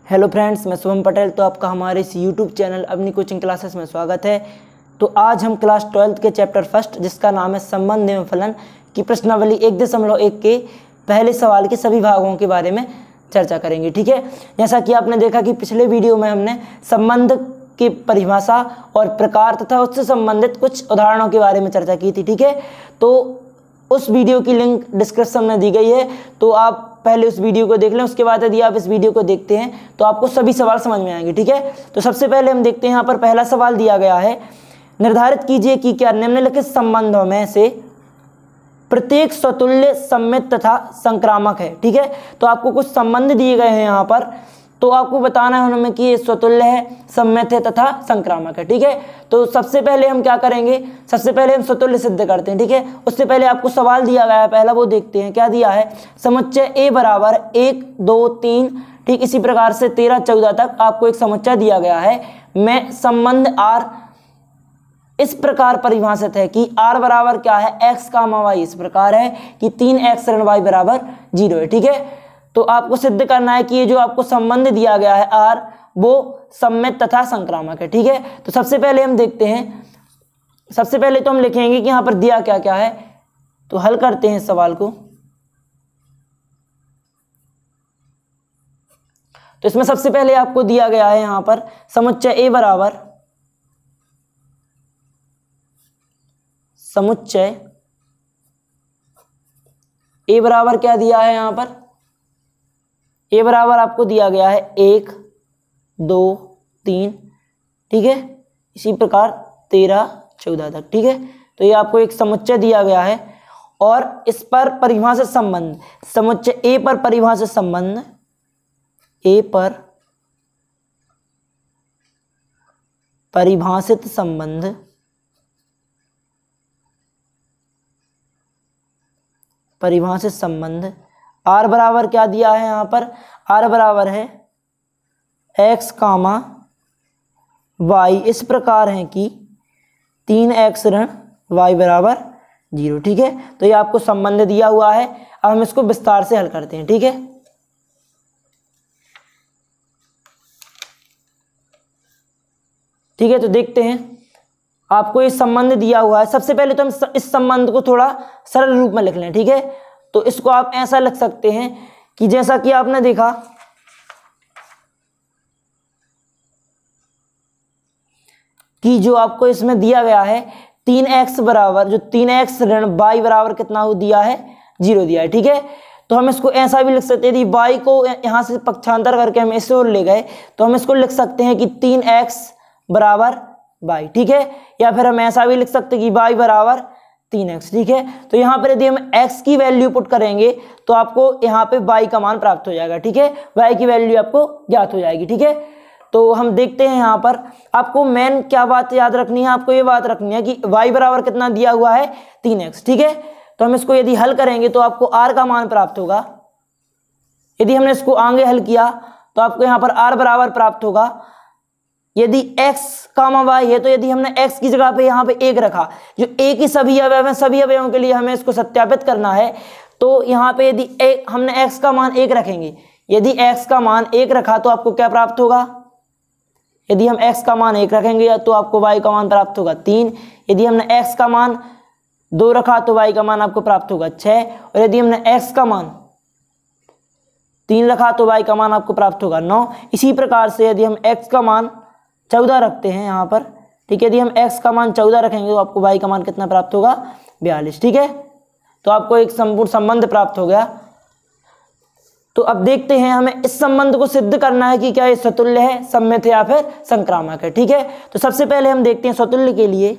Hello friends, मैं शुभम पटेल। तो आपका हमारे इस यूट्यूब चैनल अपनी कोचिंग क्लासेस में स्वागत है। तो आज हम क्लास 12th के चैप्टर फर्स्ट, जिसका नाम है संबंध एवं फलन की प्रश्नावली 1.1 के पहले सवाल के सभी भागों के बारे में चर्चा करेंगे। ठीक है, जैसा कि आपने देखा कि पिछले वीडियो में हमने संबंध की परिभाषा और प्रकार तथा उससे संबंधित कुछ उदाहरणों के बारे में चर्चा की थी। ठीक है, तो उस वीडियो की लिंक डिस्क्रिप्शन में दी गई है, तो आप पहले उस वीडियो को देख लें। उसके बाद यदि आप इस वीडियो को देखते हैं तो आपको सभी सवाल समझ में आएंगे। ठीक है, तो सबसे पहले हम देखते हैं, यहाँ पर पहला सवाल दिया गया है, निर्धारित कीजिए कि क्या निम्नलिखित संबंधों में से प्रत्येक स्वतुल्य, सममित तथा संक्रामक है। ठीक है, तो आपको कुछ संबंध दिए गए हैं यहाँ पर, तो आपको बताना है उनमें कि ये स्वतुल्य है, सममित है तथा संक्रामक है। ठीक है, तो सबसे पहले हम क्या करेंगे, सबसे पहले हम स्वतुल्य सिद्ध करते हैं। ठीक है, उससे पहले आपको सवाल दिया गया है, पहला वो देखते हैं। क्या दिया है, समुच्चय ए बराबर 1, 2, 3, ठीक इसी प्रकार से 13, 14 तक आपको एक समुच्चय दिया गया है। मैं संबंध आर इस प्रकार परिभाषित है कि आर बराबर क्या है, एक्स कामा वाई इस प्रकार है कि 3x ऋण वाई बराबर 0 है। ठीक है, तो आपको सिद्ध करना है कि ये जो आपको संबंध दिया गया है आर, वो सममित तथा संक्रामक है। ठीक है, तो सबसे पहले हम देखते हैं, सबसे पहले तो हम लिखेंगे कि यहाँ पर दिया क्या क्या है, तो हल करते हैं इस सवाल को। तो इसमें सबसे पहले आपको दिया गया है यहाँ पर समुच्चय ए बराबर, समुच्चय ए बराबर क्या दिया है यहाँ पर, ए बराबर आपको दिया गया है 1, 2, 3, ठीक है, इसी प्रकार 13, 14 तक। ठीक है, तो ये आपको एक समुच्चय दिया गया है और इस पर परिभाषित संबंध, समुच्चय ए पर परिभाषित संबंध, ए पर परिभाषित संबंध, परिभाषित संबंध आर बराबर क्या दिया है यहाँ पर, आर बराबर है एक्स कामा वाई इस प्रकार है कि 3x ऋण वाई बराबर 0। ठीक है, तो ये आपको संबंध दिया हुआ है। अब हम इसको विस्तार से हल करते हैं। ठीक है, ठीक है, तो देखते हैं, आपको ये संबंध दिया हुआ है। सबसे पहले तो हम इस संबंध को थोड़ा सरल रूप में लिख लें। ठीक है, तो इसको आप ऐसा लिख सकते हैं कि जैसा कि आपने देखा कि जो आपको इसमें दिया गया है 3x बराबर, जो 3x ऋण y बराबर कितना हो दिया है, 0 दिया है। ठीक है, तो हम इसको ऐसा भी लिख सकते हैं, यदि y को यहां से पक्षांतर करके हम इसे और ले गए तो हम इसको लिख सकते हैं कि 3x बराबर y। ठीक है, या फिर हम ऐसा भी लिख सकते हैं कि y बराबर 3x। ठीक है, तो यहाँ पर यदि हम x की वैल्यू पुट करेंगे तो आपको यहाँ पे y का मान प्राप्त हो जाएगा। ठीक है, y की वैल्यू आपको ज्ञात हो जाएगी। ठीक है, तो हम देखते हैं यहाँ पर आपको मेन क्या बात याद रखनी है, आपको ये बात रखनी है कि y बराबर कितना दिया हुआ है, 3x। ठीक है, तो हम इसको यदि हल करेंगे तो आपको r का मान प्राप्त होगा। यदि हमने इसको आगे हल किया तो आपको यहाँ पर r बराबर प्राप्त होगा, यदि x कामा y है तो यदि हमने x की जगह पे यहाँ पे 1 रखा, जो a की सभी अवयव हैं, सभी अवयवों के लिए हमें इसको सत्यापित करना है, तो यहाँ पे यदि हमने x का मान 1 रखेंगे, यदि x का मान 1 रखा तो आपको क्या प्राप्त होगा, यदि हम x का मान 1 रखेंगे तो आपको y का मान प्राप्त होगा 3, यदि हमने x का मान 2 रखा तो y का मान आपको प्राप्त होगा 6, और यदि हमने x का मान 3 रखा तो y का मान आपको प्राप्त होगा 9। इसी प्रकार से यदि हम x का मान 14 रखते हैं यहाँ पर, ठीक है, यदि हम x का मान 14 रखेंगे तो आपको y का मान कितना प्राप्त होगा, 42। ठीक है, तो आपको एक संपूर्ण संबंध प्राप्त हो गया। तो अब देखते हैं, हमें इस संबंध को सिद्ध करना है कि क्या ये स्वतुल्य है, सममित है या फिर संक्रामक है। ठीक है, तो सबसे पहले हम देखते हैं स्वतुल्य के लिए,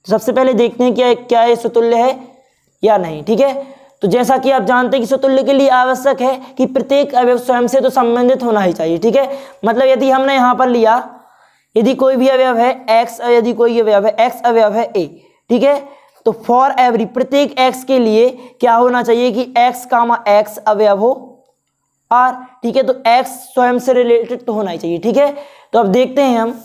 सबसे पहले देखते हैं क्या ये स्वतुल्य है या नहीं। ठीक है, तो जैसा कि आप जानते हैं कि स्वतुल्य के लिए आवश्यक है कि प्रत्येक अवयव स्वयं से तो संबंधित होना ही चाहिए। ठीक है, मतलब यदि हमने यहाँ पर लिया, यदि कोई भी अवयव है x, यदि कोई अवयव है x अवयव है a, ठीक है, तो फॉर एवरी प्रत्येक x के लिए क्या होना चाहिए कि x कामा x अवयव हो r। ठीक है, तो x स्वयं से रिलेटेड तो होना ही चाहिए। ठीक है, तो अब देखते हैं हम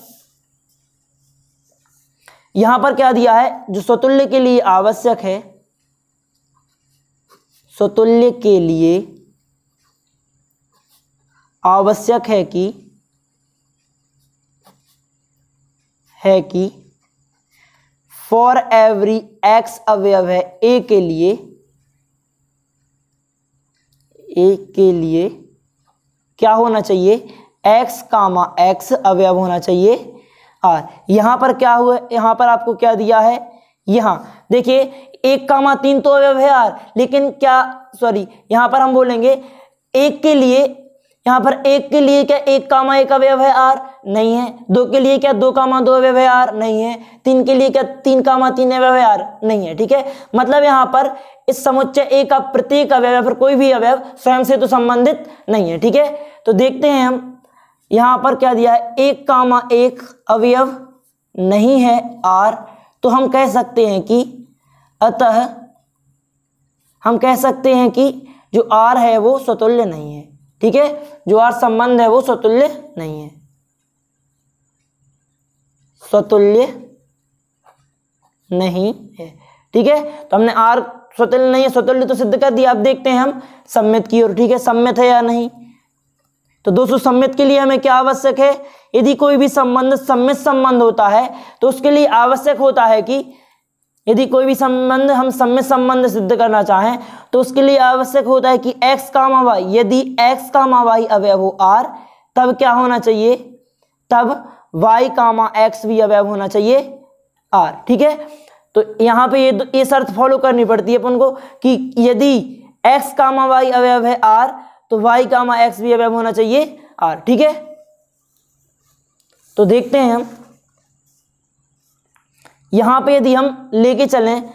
यहां पर क्या दिया है, जो स्वतुल्य के लिए आवश्यक है, स्वतुल्य के लिए आवश्यक है कि फॉर एवरी एक्स अवयव है ए के लिए क्या होना चाहिए, x कामा x अवयव होना चाहिए आर। यहां पर क्या हुआ, यहां पर आपको क्या दिया है, यहां देखिए 1,3 तो अवयव है आर, लेकिन क्या यहां पर हम बोलेंगे एक के लिए, यहां पर एक के लिए क्या 1,1 अवयव है आर, नहीं है। 2 के लिए क्या 2,2 अवयव है आर, नहीं है। 3 के लिए क्या 3,3 अवयव है आर, नहीं है। ठीक है, मतलब यहां पर इस समुच्चय ए का प्रत्येक अवयव या फिर कोई भी अवयव स्वयं से तो संबंधित नहीं है। ठीक है, तो देखते हैं हम यहां पर क्या दिया है, 1,1 अवयव नहीं है आर, तो हम कह सकते हैं कि अतः हम कह सकते हैं कि जो आर है वो स्वतुल्य नहीं है। ठीक है, जो आर संबंध है वो स्वतुल्य नहीं है, स्वतुल्य नहीं है। ठीक है, तो हमने आर स्वतुल्य नहीं है, स्वतुल्य तो सिद्ध कर दिया। अब देखते हैं हम सम्मित की ओर। ठीक है, सम्मित है या नहीं, तो दोस्तों सम्मित के लिए हमें क्या आवश्यक है, यदि कोई भी संबंध सम्मित संबंध होता है तो उसके लिए आवश्यक होता है कि यदि कोई भी संबंध हम सम्मित संबंध सिद्ध करना चाहें तो उसके लिए आवश्यक होता है कि x कामा वाई, यदि x कामा वाई अवयव हो r, तब क्या होना चाहिए, तब y कामा x भी अवयव होना चाहिए r। ठीक है, तो यहाँ पे ये शर्त फॉलो करनी पड़ती है अपन को कि यदि x कामा वाई अवयव है r, तो y कामा x भी अवयव होना चाहिए r। ठीक है, तो देखते हैं हम यहां पे यदि हम लेके चलें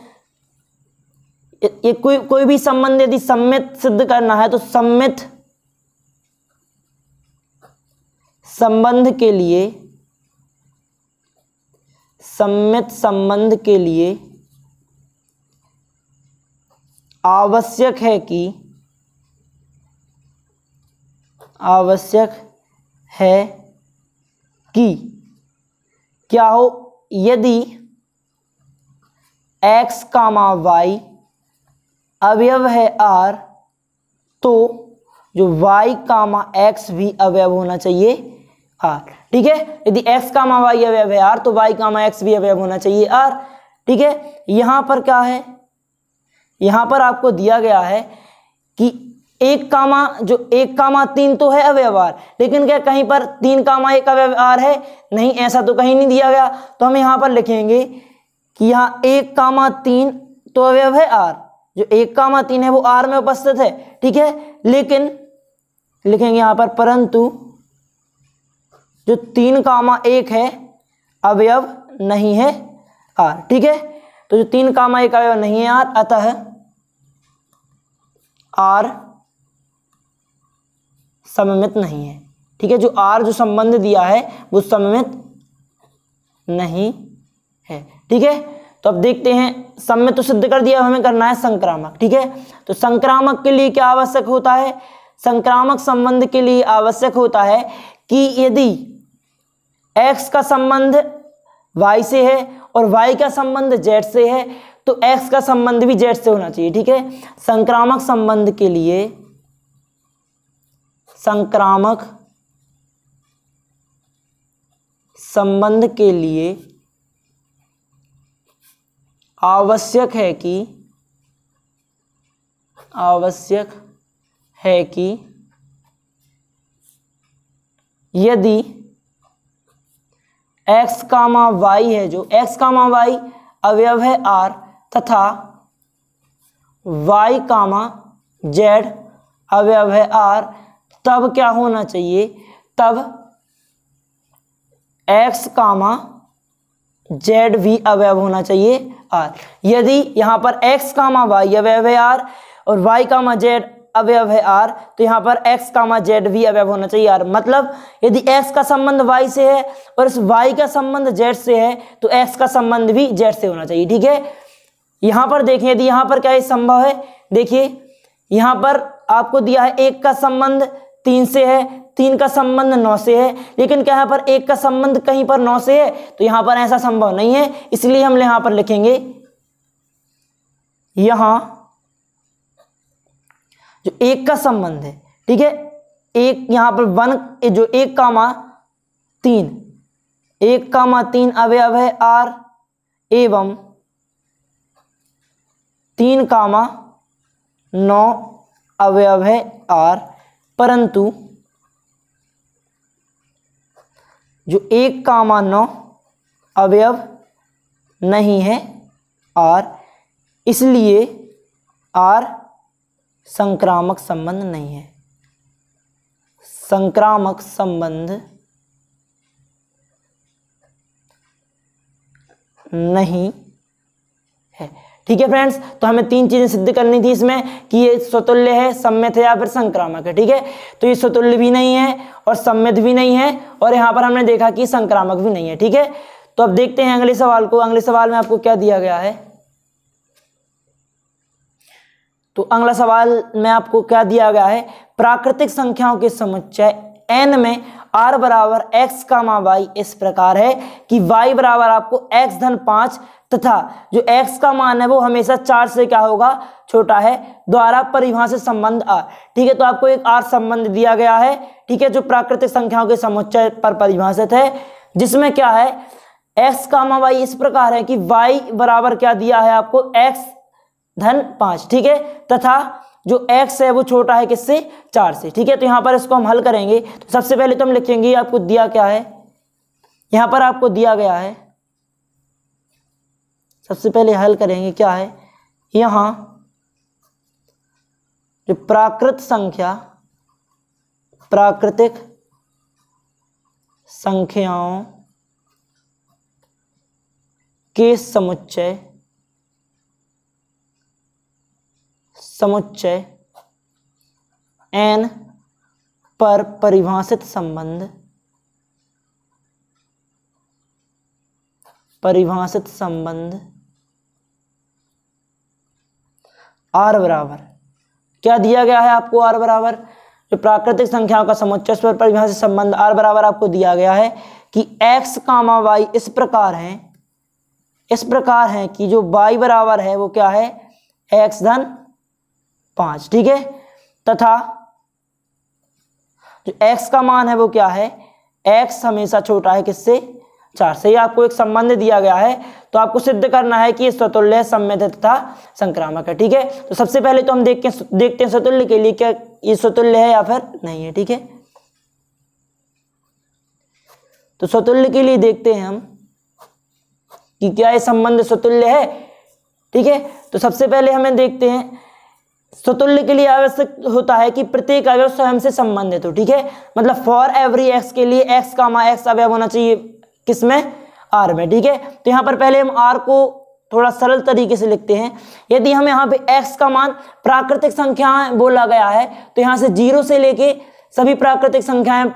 ये कोई भी संबंध यदि सम्मित सिद्ध करना है तो सम्मित संबंध के लिए आवश्यक है कि क्या हो, यदि x कामा वाई अवयव है r, तो जो y कामा x भी अवयव होना चाहिए r। ठीक है, यदि x कामा वाई अवयव है r, तो y कामा x भी अवयव होना चाहिए r। ठीक है, यहां पर क्या है, यहां पर आपको दिया गया है कि 1,3 तो है अवयव r, लेकिन क्या कहीं पर 3,1 अवयव r है, नहीं, ऐसा तो कहीं नहीं दिया गया। तो हम यहां पर लिखेंगे कि यहाँ 1,3 तो अवयव है r, जो 1,3 है वो r में उपस्थित है। ठीक है, लेकिन लिखेंगे यहां पर परंतु जो 3,1 है अवयव नहीं है r। ठीक है, तो जो 3,1 अवयव नहीं है r, अतः r सममित नहीं है। ठीक है, जो r जो संबंध दिया है वो सममित नहीं है। ठीक है, तो अब देखते हैं, सम्मित तो सिद्ध कर दिया, हमें करना है संक्रामक। ठीक है, तो संक्रामक के लिए क्या आवश्यक होता है, संक्रामक संबंध के लिए आवश्यक होता है कि यदि x का संबंध y से है और y का संबंध z से है तो x का संबंध भी z से होना चाहिए। ठीक है, संक्रामक संबंध के लिए आवश्यक है कि यदि x कामा y है, जो x कामा y अवयव है r, तथा y कामा z अवयव है r, तब क्या होना चाहिए, तब x कामा z भी अवयव होना चाहिए r। यदि यहां पर x कामा y अवयव है r और y कामा z अवयव है r, तो यहां पर x कामा z भी अवयव होना चाहिए r। मतलब यदि x का संबंध y से है और इस y का संबंध z से है तो x का संबंध भी z से होना चाहिए। ठीक है, यहां पर देखिए, यदि यहां पर क्या ये संभव है, देखिए यहां पर आपको दिया है 1 का संबंध 3 से है, 3 का संबंध 9 से है, लेकिन क्या यहाँ पर 1 का संबंध कहीं पर 9 से है, तो यहाँ पर ऐसा संभव नहीं है। इसलिए हम यहाँ पर लिखेंगे, यहाँ जो एक का संबंध है, ठीक है, एक यहां पर 1 जो 1,3 1,3 अवयव है आर एवं 3,9 अवयव है आर, परंतु जो 1,9 अवयव नहीं है आर, इसलिए आर संक्रामक संबंध नहीं है, संक्रामक संबंध नहीं है। ठीक है फ्रेंड्स, तो हमें 3 चीजें सिद्ध करनी थी इसमें कि ये स्वतुल्य है, सम्मित है या फिर संक्रामक है। ठीक है, तो ये स्वतुल्य भी नहीं है और सम्मित भी नहीं है, और यहां पर हमने देखा कि संक्रामक भी नहीं है। ठीक है, तो अब देखते हैं अगले सवाल को। अगले सवाल में आपको क्या दिया गया है, तो अगला सवाल में आपको क्या दिया गया है, प्राकृतिक संख्याओं के समुच्चय n में r बराबर x कामा y इस प्रकार है कि y बराबर आपको x धन 5 तथा जो x का मान है वो हमेशा 4 से क्या होगा, छोटा है, द्वारा परिभाषित संबंध r। ठीक है, तो आपको एक r संबंध दिया गया है, ठीक है, जो प्राकृतिक संख्याओं के समुच्चय पर परिभाषित है, जिसमें क्या है x कामा y इस प्रकार है कि y बराबर क्या दिया है आपको, x धन 5, ठीक है, तथा जो x है वो छोटा है किससे, 4 से। ठीक है, तो यहां पर इसको हम हल करेंगे। तो सबसे पहले तो हम लिखेंगे आपको दिया क्या है, यहां पर आपको दिया गया है, सबसे पहले हल करेंगे क्या है, यहां जो प्राकृतिक संख्याओं के समुच्चय n पर परिभाषित संबंध r बराबर क्या दिया गया है आपको, r बराबर जो प्राकृतिक संख्याओं का समुच्चय पर परिभाषित संबंध r बराबर आपको दिया गया है कि x कामा y इस प्रकार है कि जो y बराबर है वो क्या है, x धन 5। ठीक है, तथा जो x का मान है वो क्या है, x हमेशा छोटा है किससे, 4 से। ये आपको एक संबंध दिया गया है, तो आपको सिद्ध करना है कि ये स्वतुल्य है, सम्मित है तथा संक्रामक है। ठीक है, तो सबसे पहले तो हम देखते हैं स्वतुल्य के लिए क्या ये स्वतुल्य है या फिर नहीं है। ठीक है, तो स्वतुल्य के लिए देखते हैं हम कि क्या ये संबंध स्वतुल्य है। ठीक है, तो सबसे पहले हमें देखते हैं स्वतुल्य के लिए आवश्यक होता है कि प्रत्येक अवयव स्वयं से संबंधित हो। ठीक है, मतलब फॉर एवरी एक्स के लिए x कामा x अवयव होना चाहिए किसमें, r में। ठीक है, तो यहाँ पर पहले हम r को थोड़ा सरल तरीके से लिखते हैं। यदि हम यहाँ पे x का मान प्राकृतिक संख्याएं बोला गया है तो यहाँ से 0 से लेके सभी प्राकृतिक संख्याएं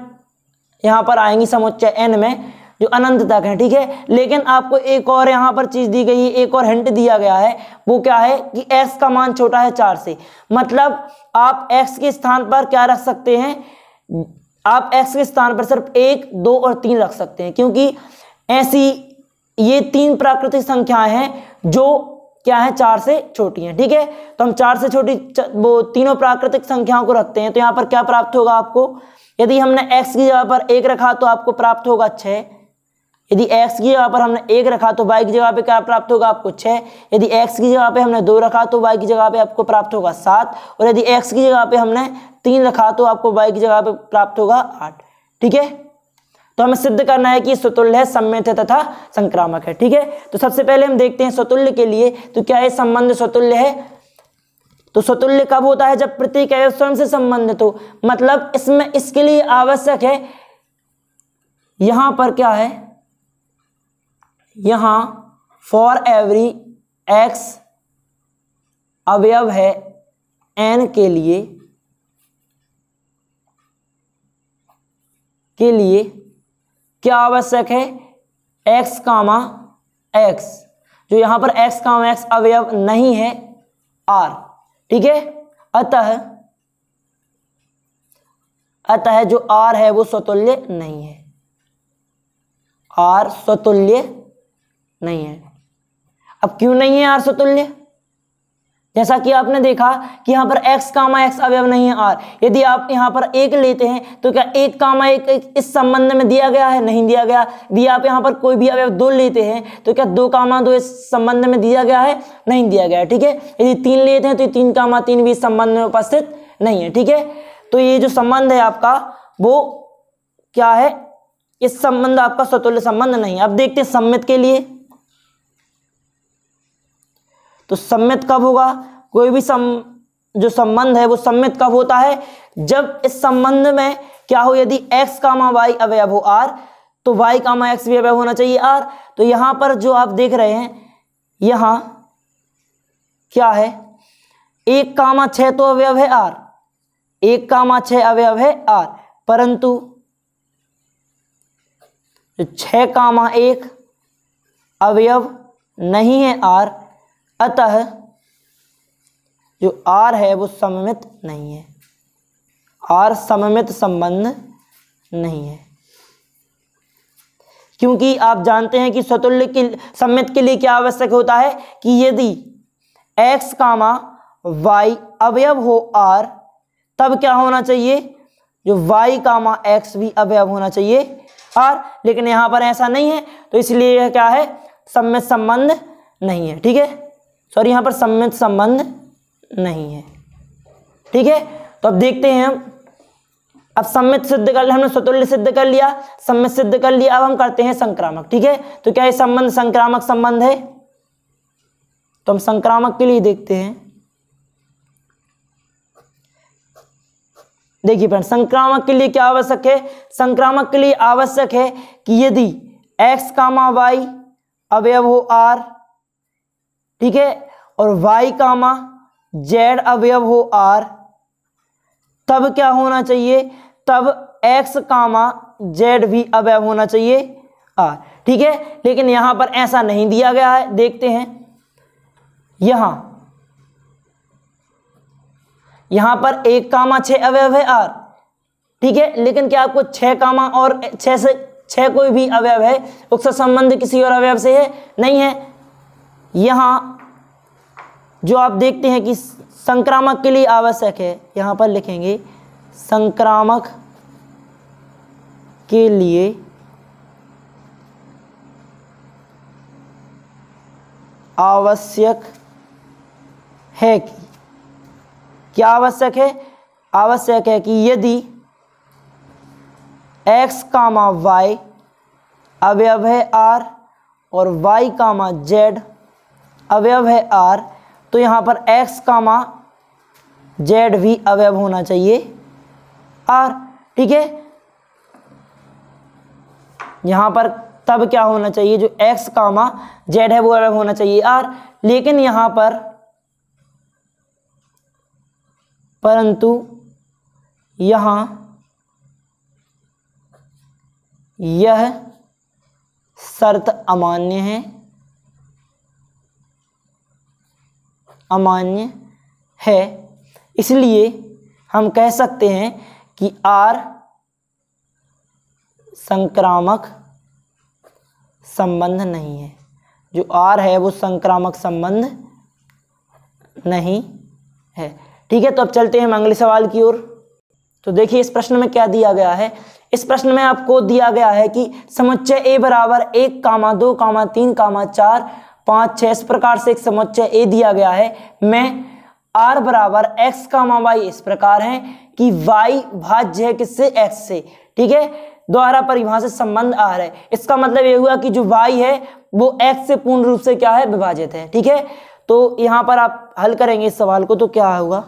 यहाँ पर आएंगी समुच्चय n में जो अनंत तक है। ठीक है, लेकिन आपको एक और यहाँ पर चीज दी गई है, एक और हिंट दिया गया है, वो क्या है कि x का मान छोटा है 4 से। मतलब आप x के स्थान पर क्या रख सकते हैं, आप x के स्थान पर सिर्फ 1, 2 और 3 रख सकते हैं, क्योंकि ऐसी ये 3 प्राकृतिक संख्याएं हैं जो क्या है 4 से छोटी हैं। ठीक है, तो हम 4 से छोटी वो तीनों प्राकृतिक संख्याओं को रखते हैं, तो यहाँ पर क्या प्राप्त होगा आपको, यदि हमने x की जगह पर 1 रखा तो आपको प्राप्त होगा 6, यदि x की जगह पर हमने 1 रखा तो y की जगह पे क्या प्राप्त होगा आपको 6, यदि x की जगह पे हमने 2 रखा तो y की जगह पे आपको प्राप्त होगा 7, और यदि x की जगह पे हमने 3 रखा तो आपको y की जगह पे प्राप्त होगा 8। ठीक है, तो हमें सिद्ध करना है कि स्वतुल्य है, सम्मित है तथा संक्रामक है। ठीक है, तो सबसे पहले हम देखते हैं स्वतुल्य के लिए, तो क्या ये संबंध स्वतुल्य है। तो स्वतुल्य कब होता है, जब प्रत्येक अवयव स्वयं से संबंधित हो। मतलब इसमें इसके लिए आवश्यक है, यहां पर क्या है, यहां फॉर एवरी x अवयव है n के लिए क्या आवश्यक है, x कामा x, जो यहां पर x कामा x अवयव नहीं है r। ठीक है, अतः जो r है वो स्वतुल्य नहीं है, r स्वतुल्य नहीं है। अब क्यों नहीं है r स्वतुल्य, जैसा कि आपने देखा कि यहाँ पर x कामा x अवयव नहीं है r। यदि आप यहाँ पर 1 लेते हैं तो क्या 1 कामा 1 इस संबंध में दिया गया है? नहीं दिया गया। यदि आप यहाँ पर कोई भी अवयव 2 लेते हैं तो क्या 2 कामा 2 इस संबंध में दिया गया है? नहीं दिया गया है। ठीक है, यदि 3 लेते हैं तो 3 कामा 3 भी इस संबंध में उपस्थित नहीं है। ठीक है, तो ये जो संबंध है आपका वो क्या है? इस संबंध आपका स्वतुल्य संबंध नहीं है। अब देखते हैं सम्मित के लिए। तो सम्मित कब होगा? कोई भी जो संबंध है वो सम्मित कब होता है? जब इस संबंध में क्या हो, यदि x कामा y अवयव हो r तो y कामा x भी अवयव होना चाहिए r। तो यहां पर जो आप देख रहे हैं यहां क्या है, 1 कामा 6 तो अवयव है r, 1 कामा 6 अवयव है r, परंतु 6 कामा 1 अवयव नहीं है r, अतः जो r है वो सममित नहीं है, r सममित संबंध नहीं है। क्योंकि आप जानते हैं कि स्वतुल्य की सम्मित के लिए क्या आवश्यक होता है कि यदि x कामा y अवयव हो r तब क्या होना चाहिए, जो y कामा x भी अवयव होना चाहिए r, लेकिन यहां पर ऐसा नहीं है तो इसलिए यह क्या है, सम्मित संबंध नहीं है। ठीक है, सॉरी यहां पर सम्मित संबंध नहीं है। ठीक है, तो अब देखते हैं हम, अब सम्मित सिद्ध कर लिया हमने, स्वतुल्य सिद्ध कर लिया, सम्मित सिद्ध कर लिया, अब हम करते हैं संक्रामक। ठीक है, तो क्या ये संबंध संक्रामक संबंध है? तो हम संक्रामक के लिए देखते हैं। देखिए फ्रेंड, संक्रामक के लिए क्या आवश्यक है? संक्रामक के लिए आवश्यक है कि यदि x कामा y अवयव हो r, ठीक है, और y कामा z अवयव हो r, तब क्या होना चाहिए, तब x कामा z भी अवयव होना चाहिए r। ठीक है, लेकिन यहां पर ऐसा नहीं दिया गया है। देखते हैं, यहां पर 1 कामा 6 अवयव है r, ठीक है, लेकिन क्या आपको 6 कामा और 6 से 6 कोई भी अवयव है उसका संबंध किसी और अवयव से है? नहीं है। यहां जो आप देखते हैं कि संक्रामक के लिए आवश्यक है, यहां पर लिखेंगे संक्रामक के लिए आवश्यक है कि, क्या आवश्यक है? आवश्यक है कि यदि x कामा y अवयव है r और y कामा z अवयव है r, तो यहाँ पर x कामा z भी अवयव होना चाहिए r। ठीक है, यहाँ पर तब क्या होना चाहिए, जो x कामा z है वो अवयव होना चाहिए r, लेकिन यहाँ पर परंतु यहाँ यह शर्त अमान्य है, अमान्य है, इसलिए हम कह सकते हैं कि R संक्रामक संबंध नहीं है। जो R है वो संक्रामक संबंध नहीं है। ठीक है, तो अब चलते हैं हम अगले सवाल की ओर। तो देखिए इस प्रश्न में क्या दिया गया है। इस प्रश्न में आपको दिया गया है कि समुच्चय A बराबर 1, 2, 3, 4, 5, 6 इस प्रकार से एक समुच्चय A दिया गया है। मैं R बराबर x कामा y इस प्रकार है कि y भाज्य है किससे, x से। ठीक है, द्वारा परिभाषित संबंध R है। इसका मतलब ये हुआ कि जो y है वो x से पूर्ण रूप से क्या है, विभाजित है। ठीक है, तो यहां पर आप हल करेंगे इस सवाल को तो क्या होगा,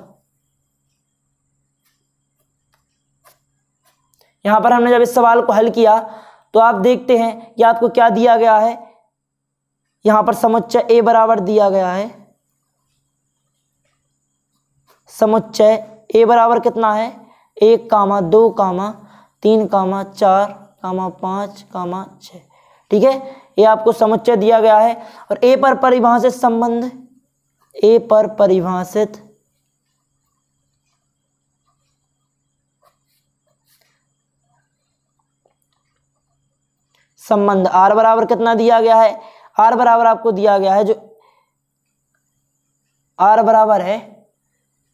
यहां पर हमने जब इस सवाल को हल किया तो आप देखते हैं कि आपको क्या दिया गया है। यहां पर समुच्चय A बराबर दिया गया है, समुच्चय A बराबर कितना है, 1, 2, 3, 4, 5, 6। ठीक है, ये आपको समुच्चय दिया गया है। और A पर परिभाषित संबंध, A पर परिभाषित संबंध R बराबर कितना दिया गया है, R बराबर आपको दिया गया है जो आर बराबर है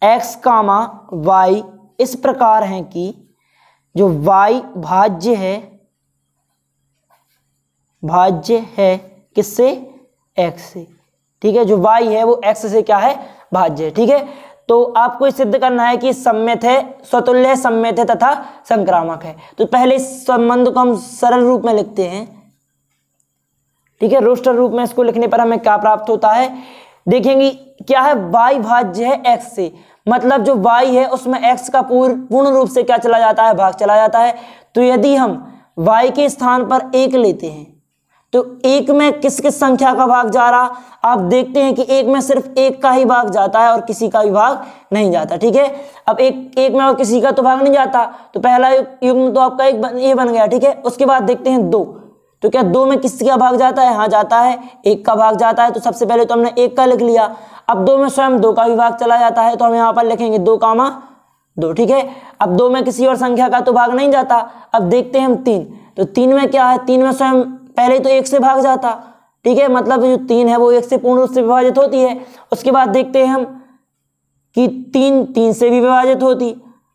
एक्स कामा वाई इस प्रकार है कि जो वाई भाज्य है किससे, एक्स से। ठीक है, जो वाई है वो एक्स से क्या है, भाज्य है। ठीक है, तो आपको ये सिद्ध करना है कि सम्मित है, स्वतुल्य है, सम्मित है तथा संक्रामक है। तो पहले इस संबंध को हम सरल रूप में लिखते हैं। ठीक है, रोस्टर रूप में इसको लिखने पर हमें क्या प्राप्त होता है, देखेंगे क्या है, वाई भाज्य है एक्स से, मतलब जो वाई है उसमें एक्स का पूर्ण रूप से क्या चला जाता है, भाग चला जाता है। तो यदि हम वाई के स्थान पर 1 लेते हैं तो 1 में किस किस संख्या का भाग जा रहा, आप देखते हैं कि 1 में सिर्फ 1 का ही भाग जाता है और किसी का भी भाग नहीं जाता। ठीक है, अब एक में और किसी का तो भाग नहीं जाता, तो पहला युग्म तो आपका ये बन गया। ठीक है, उसके बाद देखते हैं 2, तो क्या 2 में किसी का भाग जाता है, हाँ जाता है, 1 का भाग जाता है। तो सबसे पहले तो हमने 1 का लिख लिया। अब 2 में स्वयं 2 का भी भाग चला जाता है, तो हम यहाँ पर लिखेंगे 2, 2। ठीक है, अब 2 में किसी और संख्या का तो भाग नहीं जाता। अब देखते हैं हम 3, तो 3 में क्या है, 3 में स्वयं पहले तो 1 से भाग जाता। ठीक है, मतलब जो 3 है वो 1 से पूर्ण रूप से विभाजित होती है। उसके बाद देखते हैं हम कि 3 से भी विभाजित होती,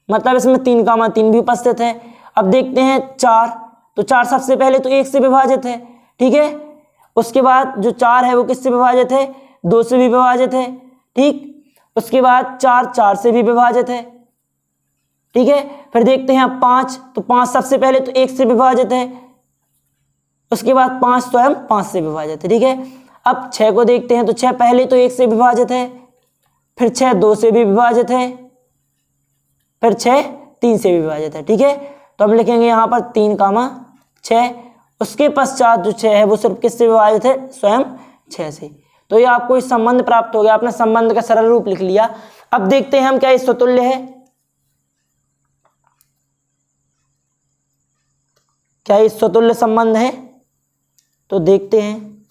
मतलब इसमें 3, 3 भी उपस्थित है। अब देखते हैं 4, तो 4 सबसे पहले तो 1 से विभाजित है। ठीक है, उसके बाद जो 4 है वो किससे विभाजित है, 2 से भी विभाजित है। ठीक, उसके बाद 4 से भी विभाजित है। ठीक है, फिर देखते हैं 5, तो 5 सबसे पहले तो 1 से विभाजित है, उसके बाद 5 स्वयं 5 से विभाजित है। ठीक है, अब 6 को देखते हैं, तो 6 पहले तो 1 से विभाजित है, फिर 6 2 से भी विभाजित है, फिर 6 3 से भी विभाजित है। ठीक है, तो हम लिखेंगे यहाँ पर 3, 6। उसके पश्चात जो 6 है वो सिर्फ किससे विभाजित है, स्वयं 6 से। तो ये आपको इस संबंध प्राप्त हो गया, आपने संबंध का सरल रूप लिख लिया। अब देखते हैं हम क्या ये स्वतुल्य है, क्या ये स्वतुल्य संबंध है, तो देखते हैं।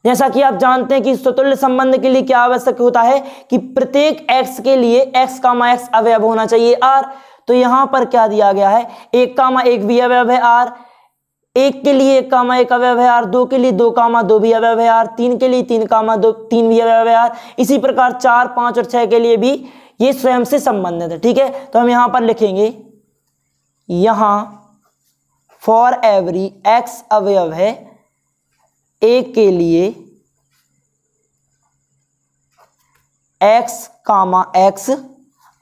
जैसा कि आप जानते हैं कि स्वतुल्य संबंध के लिए क्या आवश्यक होता है कि प्रत्येक x के लिए x, x अवयव होना चाहिए r। तो यहां पर क्या दिया गया है, 1, 1 भी अवयव है r, 1 के लिए 1, 1 अवयव है r, 2 के लिए 2, 2 भी अवयव है r, 3 के लिए 3, 2 3 भी अवयव है r। इसी प्रकार 4, 5 और 6 के लिए भी ये स्वयं से संबंधित है। ठीक है, तो हम यहां पर लिखेंगे, यहां फॉर एवरी x अवयव है, a के लिए x, x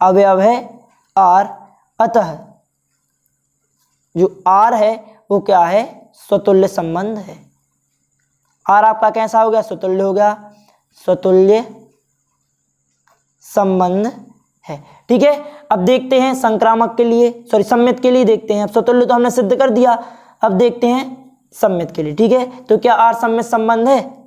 अवयव है r, अतः जो r है वो क्या है, स्वतुल्य संबंध है। r आपका कैसा हो गया, स्वतुल्य हो गया, स्वतुल्य संबंध है। ठीक है, अब देखते हैं संक्रामक के लिए, सम्मित के लिए देखते हैं। अब स्वतुल्य तो हमने सिद्ध कर दिया, अब देखते हैं सम्मित के लिए। ठीक है, तो क्या r सम्मित संबंध है,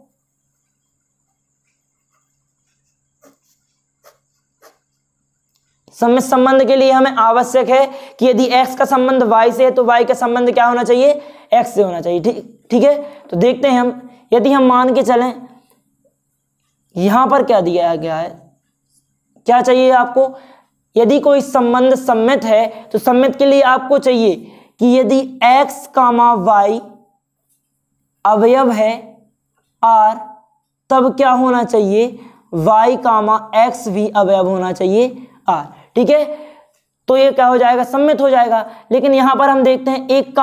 सम्मित संबंध के लिए हमें आवश्यक है कि यदि x का संबंध y से है तो y का संबंध क्या होना चाहिए, x से होना चाहिए। ठीक है, तो देखते हैं हम, यदि हम मान के चलें, यहां पर क्या दिया गया है, क्या चाहिए आपको, यदि कोई संबंध सम्मित है तो सम्मित के लिए आपको चाहिए कि यदि x, y अवयव है r, तब क्या होना चाहिए, y, x भी अवयव होना चाहिए r। ठीक है, तो ये क्या हो जाएगा, सम्मित हो जाएगा। लेकिन यहां पर हम देखते हैं 1,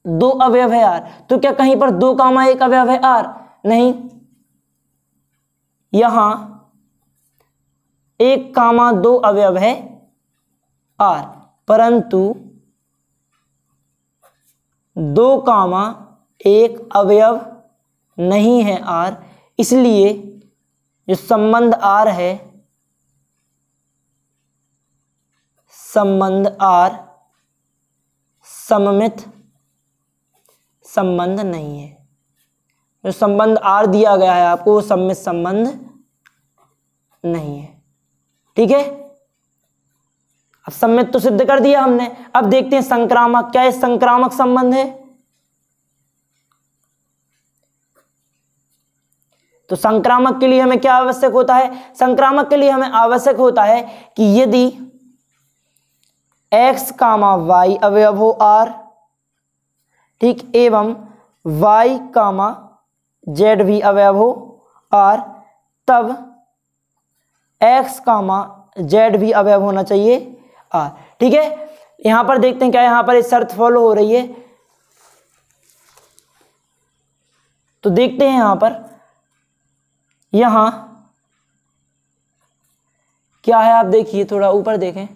2 अवयव है r, तो क्या कहीं पर 2, 1 अवयव है r, नहीं, यहां 1, 2 अवयव है r, परंतु 2, 1 अवयव नहीं है r, इसलिए जो संबंध r है, संबंध r सममित संबंध नहीं है। जो संबंध r दिया गया है आपको वो सममित संबंध नहीं है। ठीक है, अब सम्मित तो सिद्ध कर दिया हमने, अब देखते हैं संक्रामक, क्या है संक्रामक संबंध है। तो संक्रामक के लिए हमें क्या आवश्यक होता है, संक्रामक के लिए हमें आवश्यक होता है कि यदि x, y अवयव हो r, ठीक, एवं y, z भी अवयव हो r, तब एक्स कामा जेड भी अवयव होना चाहिए आर। ठीक है, यहां पर देखते हैं क्या यहां पर एक शर्त फॉलो हो रही है। तो देखते हैं यहां पर, यहां क्या है, आप देखिए थोड़ा ऊपर देखें,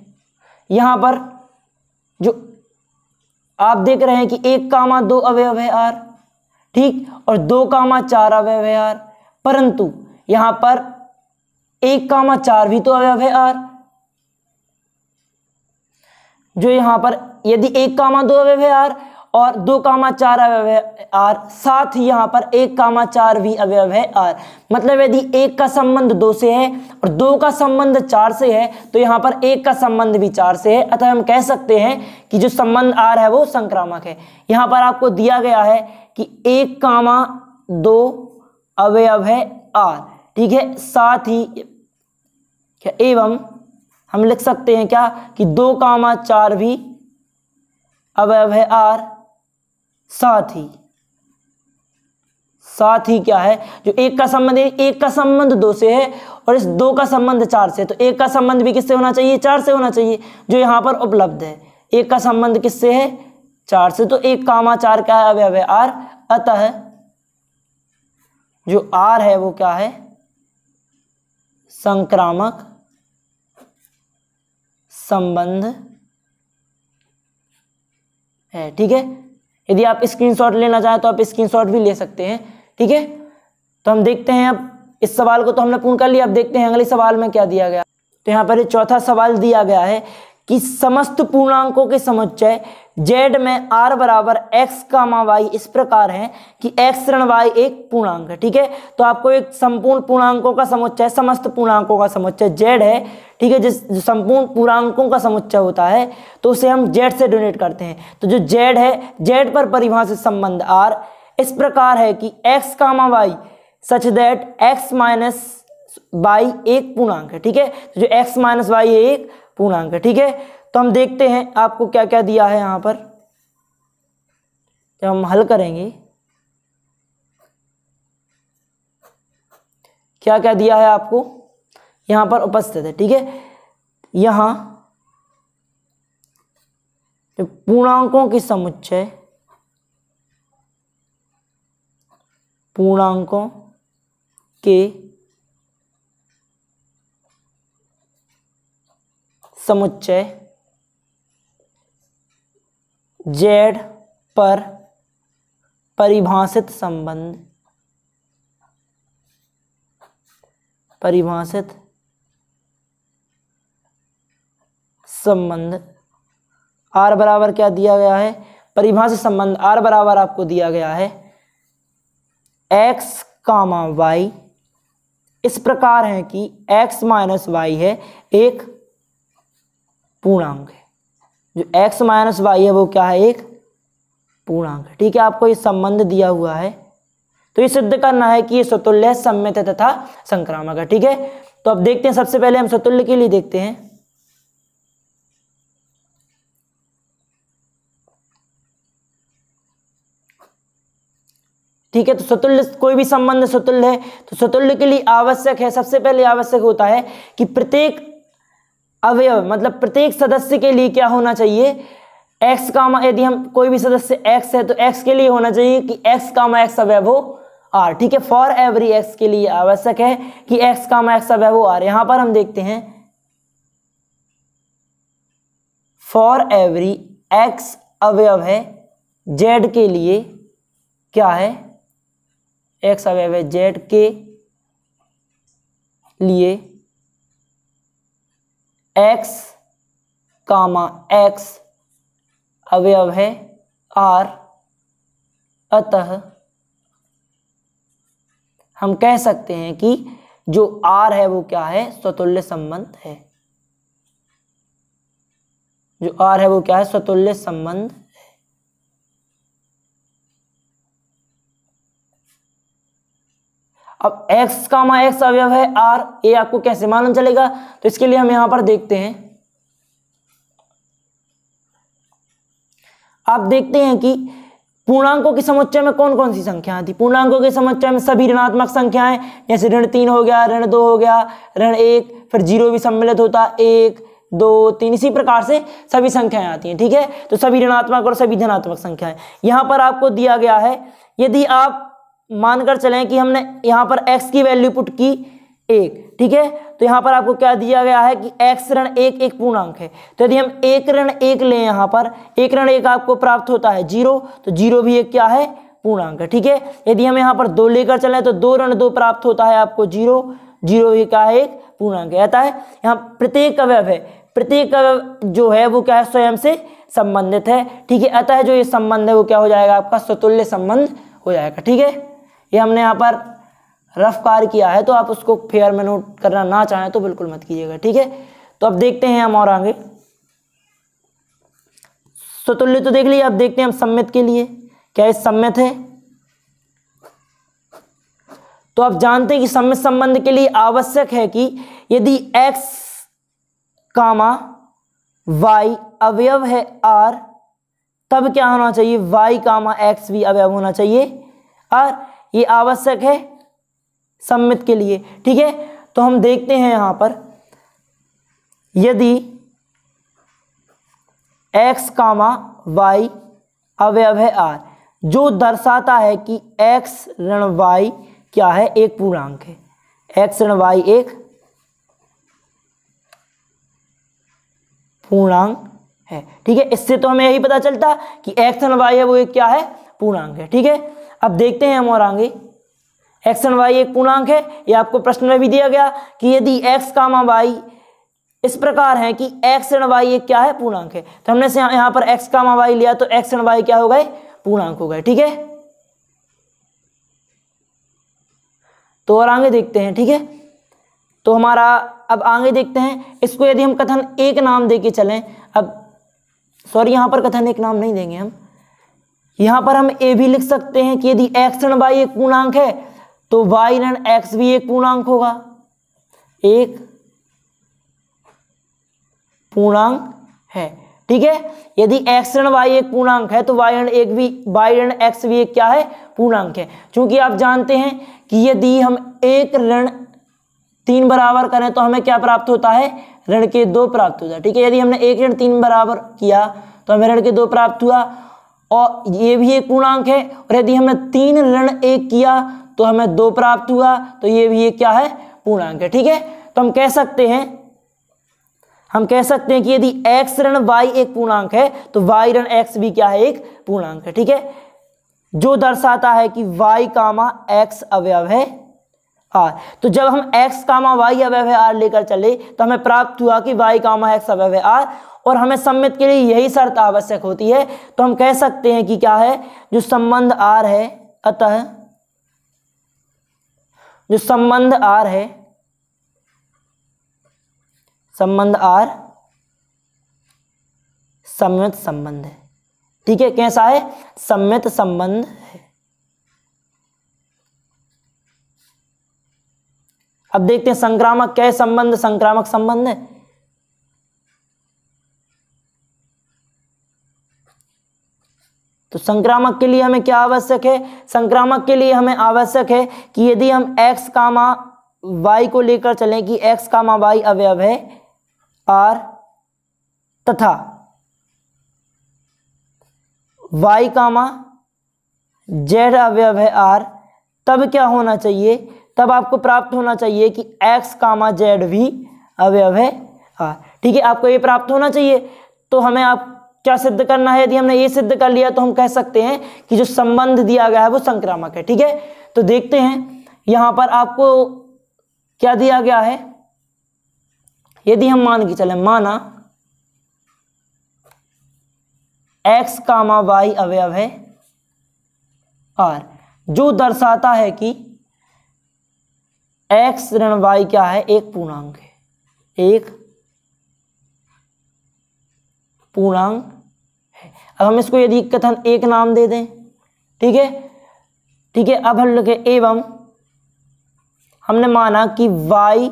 यहां पर जो आप देख रहे हैं कि 1 कामा 2 अवयव है आर, ठीक, और 2 कामा 4 अवयव है आर, परंतु यहां पर 1 कामा 4 भी तो अवयव है आर। जो यहां पर यदि 1 कामा 2 अवयव है आर और 2 कामा 4 अवयव है आर, साथ ही यहां पर 1 कामा 4 भी अवयव है आर, मतलब यदि 1 का संबंध 2 से है और 2 का संबंध 4 से है तो यहां पर 1 का संबंध भी 4 से है, अतः हम कह सकते हैं कि जो संबंध आर है वो संक्रामक है। यहां पर आपको दिया गया है कि 1 कामा 2 अवयव है आर, ठीक है, साथ ही क्या एवं हम लिख सकते हैं क्या कि 2 कामा 4 भी अवयव है आर, साथ ही क्या है, जो 1 का संबंध 1 का संबंध 2 से है और इस 2 का संबंध 4 से, तो 1 का संबंध भी किससे होना चाहिए, 4 से होना चाहिए, जो यहां पर उपलब्ध है। 1 का संबंध किससे है, 4 से, तो 1 कामा 4 क्या है, अवयव है आर, अतः जो आर है वो क्या है, संक्रामक संबंध है। ठीक है, यदि आप स्क्रीनशॉट लेना चाहें तो आप स्क्रीनशॉट भी ले सकते हैं। ठीक है, तो हम देखते हैं, अब इस सवाल को तो हमने पूर्ण कर लिया, अब देखते हैं अगले सवाल में क्या दिया गया। तो यहाँ पर चौथा सवाल दिया गया है कि समस्त पूर्णांकों के समुच्चय z में r बराबर x कामा y इस प्रकार है कि x ऋण y एक पूर्णांक है। ठीक है, तो आपको एक संपूर्ण पूर्णांकों का समुच्चय, समस्त पूर्णांकों का समुच्चय z है, ठीक है, जो संपूर्ण पूर्णांकों का समुच्चय होता है तो उसे हम z से डोनेट करते हैं। तो जो z है, z पर परिभाषित संबंध r इस प्रकार है कि x comma y such that x माइनस y एक पूर्णांक है। ठीक है, तो जो x माइनस y एक पूर्णांक है। ठीक है, तो हम देखते हैं आपको क्या क्या दिया है यहां पर, जब हम हल करेंगे क्या क्या दिया है आपको यहां पर उपस्थित है। ठीक है, यहां पूर्णांकों की समुच्चय, पूर्णांकों के समुच्चय z पर परिभाषित संबंध, r बराबर क्या दिया गया है, परिभाषित संबंध r बराबर आपको दिया गया है x कामा y इस प्रकार है कि x माइनस y है एक पूर्णांक है। जो x माइनस y है वो क्या है, एक पूर्णांक है। ठीक है, आपको ये संबंध दिया हुआ है, तो ये सिद्ध करना है कि ये स्वतुल्य, सममित तथा संक्रामक है। ठीक है, तो अब देखते हैं, सबसे पहले हम स्वतुल्य के लिए देखते हैं। ठीक है, तो स्वतुल्य, कोई भी संबंध स्वतुल्य है तो स्वतुल्य के लिए आवश्यक है, सबसे पहले आवश्यक होता है कि प्रत्येक अवयव मतलब प्रत्येक सदस्य के लिए क्या होना चाहिए, x कामा, यदि हम कोई भी सदस्य x है तो x के लिए होना चाहिए कि x कामा x अवयव हो r। ठीक है, फॉर एवरी x के लिए आवश्यक है कि x कामा x अवयव हो r। यहां पर हम देखते हैं फॉर एवरी x अवयव है z के लिए क्या है, x अवयव है z के लिए x कामा x अवयव है r, अतः हम कह सकते हैं कि जो r है वो क्या है, स्वतुल्य संबंध है। जो r है वो क्या है, स्वतुल्य संबंध है। अब x कामा x अवयव है r, ये आपको कैसे मालूम चलेगा, तो इसके लिए हम यहां पर देखते हैं। आप देखते हैं कि पूर्णांकों के समुच्चय में कौन कौन सी संख्याएं थी? पूर्णांकों के समुच्चय में सभी ऋणात्मक संख्याएं, जैसे ऋण 3 हो गया, ऋण 2 हो गया, ऋण 1, फिर 0 भी सम्मिलित होता, 1 2 3, इसी प्रकार से सभी संख्याएं आती हैं। ठीक है, तो सभी ऋणात्मक और सभी धनात्मक संख्याएं यहाँ पर आपको दिया गया है। यदि आप मानकर चलें कि हमने यहाँ पर x की वैल्यू पुट की 1, ठीक है, तो यहाँ पर आपको क्या दिया गया है कि x ऋण 1 एक पूर्णांक है। तो यदि हम 1 ऋण 1 लें, यहाँ पर 1 ऋण 1 आपको प्राप्त होता है 0, तो 0 भी एक क्या है? पूर्णांक है। ठीक है, यदि हम यहाँ पर 2 लेकर चलें तो 2 ऋण 2 प्राप्त होता है आपको 0, 0 ही क्या है? एक पूर्णांक है। अतः यहाँ प्रत्येक अवयव है, प्रत्येक अवयव जो है वो क्या है? स्वयं से संबंधित है। ठीक है, अतः जो ये संबंध है वो क्या हो जाएगा? आपका स्वतुल्य संबंध हो जाएगा। ठीक है, ये हमने यहाँ पर रफ कार्य किया है, तो आप उसको फेयर में नोट करना ना चाहें तो बिल्कुल मत कीजिएगा। ठीक है, तो अब देखते हैं हम और आगे। स्वतुल्य तो देख लिया, अब देखते हैं हम सम्मित के लिए। क्या ये सम्मित है? तो आप जानते हैं कि सम्मित संबंध के लिए आवश्यक है कि यदि x, y अवयव है r, तब क्या होना चाहिए? y, x भी अवयव होना चाहिए r। ये आवश्यक है सम्मित के लिए। ठीक है, तो हम देखते हैं यहां पर, यदि x, y अवयव है r, जो दर्शाता है कि x ऋण y क्या है? एक पूर्णांक है। x ऋण y एक पूर्णांक है। ठीक है, इससे तो हमें यही पता चलता कि x ऋण y है वो एक क्या है? पूर्णांक है। ठीक है, अब देखते हैं हम और आगे। x ऋण y एक पूर्णांक है, ये आपको प्रश्न में भी दिया गया कि यदि x, y इस प्रकार है कि x ऋण y एक क्या है? पूर्णांक है। तो हमने से यहाँ पर x, y लिया, तो x ऋण y क्या हो गए? पूर्णांक हो गए। ठीक है, तो और आगे देखते हैं। ठीक है, तो हमारा अब आगे देखते हैं इसको। यदि हम कथन एक नाम देके चलें, अब सॉरी यहाँ पर कथन एक नाम नहीं देंगे हम, यहाँ पर हम ए भी लिख सकते हैं कि यदि x ऋण y एक पूर्णांक है तो y ऋण x भी एक पूर्णांक होगा, एक पूर्णांक है। ठीक है, यदि x ऋण y एक पूर्णांक है तो y ऋण x भी एक क्या है? पूर्णांक है। क्योंकि आप जानते हैं कि यदि हम 1 ऋण 3 बराबर करें तो हमें क्या प्राप्त होता है? ऋण के 2 प्राप्त होता है। ठीक है, यदि हमने 1 ऋण 3 बराबर किया तो हमें ऋण के 2 प्राप्त हुआ, और ये भी एक पूर्णांक है। और यदि हमने 3 ऋण 1 किया तो हमें 2 प्राप्त हुआ, तो ये भी एक क्या है? पूर्णांक है। ठीक है, तो हम कह सकते हैं कि यदि x ऋण y एक पूर्णांक है तो y ऋण x भी क्या है? एक पूर्णांक है। ठीक है, जो दर्शाता है कि y, x अवयव है r। तो जब हम x, y अवयव है r लेकर चले तो हमें प्राप्त हुआ कि y, x अवयव है r, और हमें सम्मित के लिए यही शर्त आवश्यक होती है। तो हम कह सकते हैं कि क्या है? जो संबंध r है, अतः जो संबंध r है, संबंध r सम्मित संबंध है। ठीक है, कैसा है? सम्मित संबंध है। अब देखते हैं संक्रामक क्या है? संबंध संक्रामक संबंध है। तो संक्रामक के लिए हमें क्या आवश्यक है? संक्रामक के लिए हमें आवश्यक है कि यदि हम x, y को लेकर चलें कि x, y अवयव है r, तथा y, z अवयव है r, तब क्या होना चाहिए? तब आपको प्राप्त होना चाहिए कि x, z भी अवयव है r। ठीक है, आपको ये प्राप्त होना चाहिए। तो हमें आप क्या सिद्ध करना है? यदि हमने ये सिद्ध कर लिया तो हम कह सकते हैं कि जो संबंध दिया गया है वो संक्रामक है। ठीक है, तो देखते हैं यहां पर आपको क्या दिया गया है। यदि हम मान के चले, माना x, y अवयव है r, जो दर्शाता है कि x ऋण y क्या है? एक पूर्णांक है, एक पूर्णांक है। अब हम इसको यदि कथन एक नाम दे दें, ठीक है, ठीक है, अब हम लिखे एवं हमने माना कि y,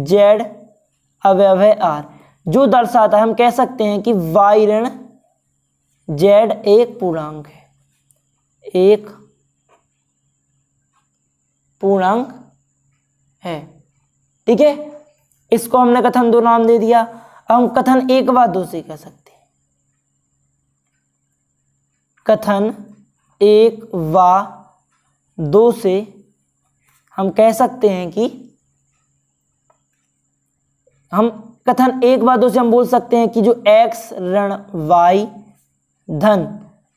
z अवयव है r, जो दर्शाता है, हम कह सकते हैं कि y ऋण जेड एक पूर्णांक है, एक पूर्णांक है। ठीक है, इसको हमने कथन दो नाम दे दिया। अब हम कथन एक व दो से कह सकते हैं। कथन एक व दो से हम कह सकते हैं कि हम कथन एक व दो से हम बोल सकते हैं कि जो x ऋण y धन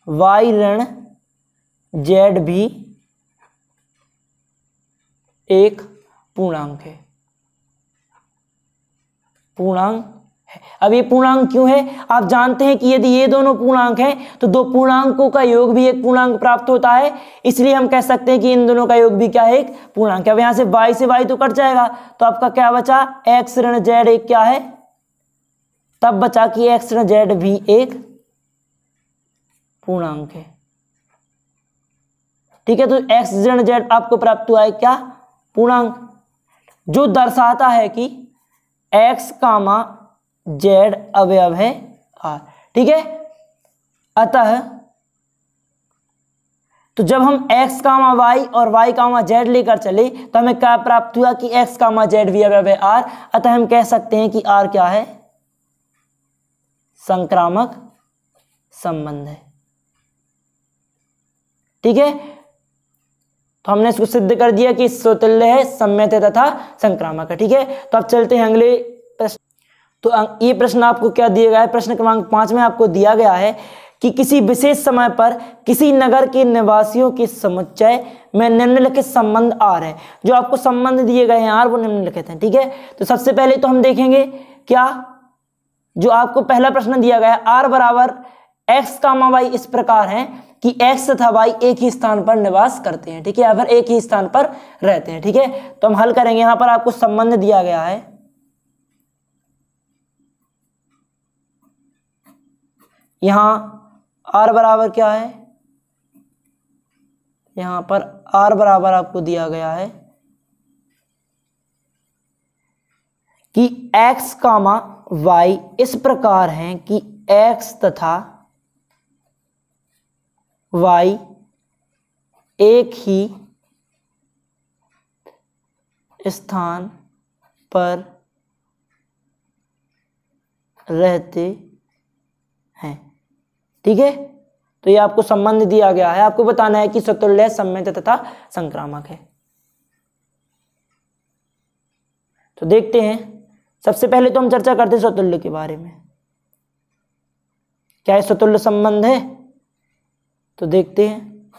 y ऋण z भी एक पूर्णांक है, पूर्णांक है। अब ये पूर्णांक क्यों है? आप जानते हैं कि यदि ये दोनों पूर्णांक हैं तो दो पूर्णांकों का योग भी एक पूर्णांक प्राप्त होता है, इसलिए हम कह सकते हैं कि इन दोनों का योग भी क्या है? एक पूर्णांक। अब यहां से y तो कट जाएगा, तो आपका क्या बचा? x ऋण z एक क्या है? तब बचा कि x ऋण z भी एक पूर्णांक है। ठीक है, तो x ऋण z आपको प्राप्त हुआ है क्या? पूर्णांक, जो दर्शाता है कि x कामा z अवयव है r। ठीक है, अतः तो जब हम x कामा y और y कामा z लेकर चले तो हमें क्या प्राप्त हुआ कि x कामा z भी अवयव है r। अतः हम कह सकते हैं कि r क्या है? संक्रामक संबंध है। ठीक है, तो हमने इसको सिद्ध कर दिया कि स्वतुल्य है, सम्यत है तथा संक्रामक है। ठीक है, तो अब चलते हैं अगले प्रश्न। तो ये प्रश्न आपको क्या दिया गया है? प्रश्न क्रमांक 5 में आपको दिया गया है कि किसी विशेष समय पर किसी नगर के निवासियों के समुच्चय में निम्नलिखित संबंध आर है। जो आपको संबंध दिए गए हैं आर वो निम्नलिखित हैं। ठीक है, तो सबसे पहले तो हम देखेंगे क्या, जो आपको पहला प्रश्न दिया गया है आर बराबर एक्स कामा वाई इस प्रकार है कि x तथा y एक ही स्थान पर निवास करते हैं। ठीक है, या फिर एक ही स्थान पर रहते हैं। ठीक है, तो हम हल करेंगे। यहां पर आपको संबंध दिया गया है, यहां r बराबर क्या है? यहां पर r बराबर आपको दिया गया है कि x कामा y इस प्रकार है कि x तथा y एक ही स्थान पर रहते हैं। ठीक है, तो ये आपको संबंध दिया गया है, आपको बताना है कि स्वतुल्य, सम्यत तथा संक्रामक है। तो देखते हैं, सबसे पहले तो हम चर्चा करते हैं स्वतुल्य के बारे में। क्या ये स्वतुल्य संबंध है? तो देखते हैं।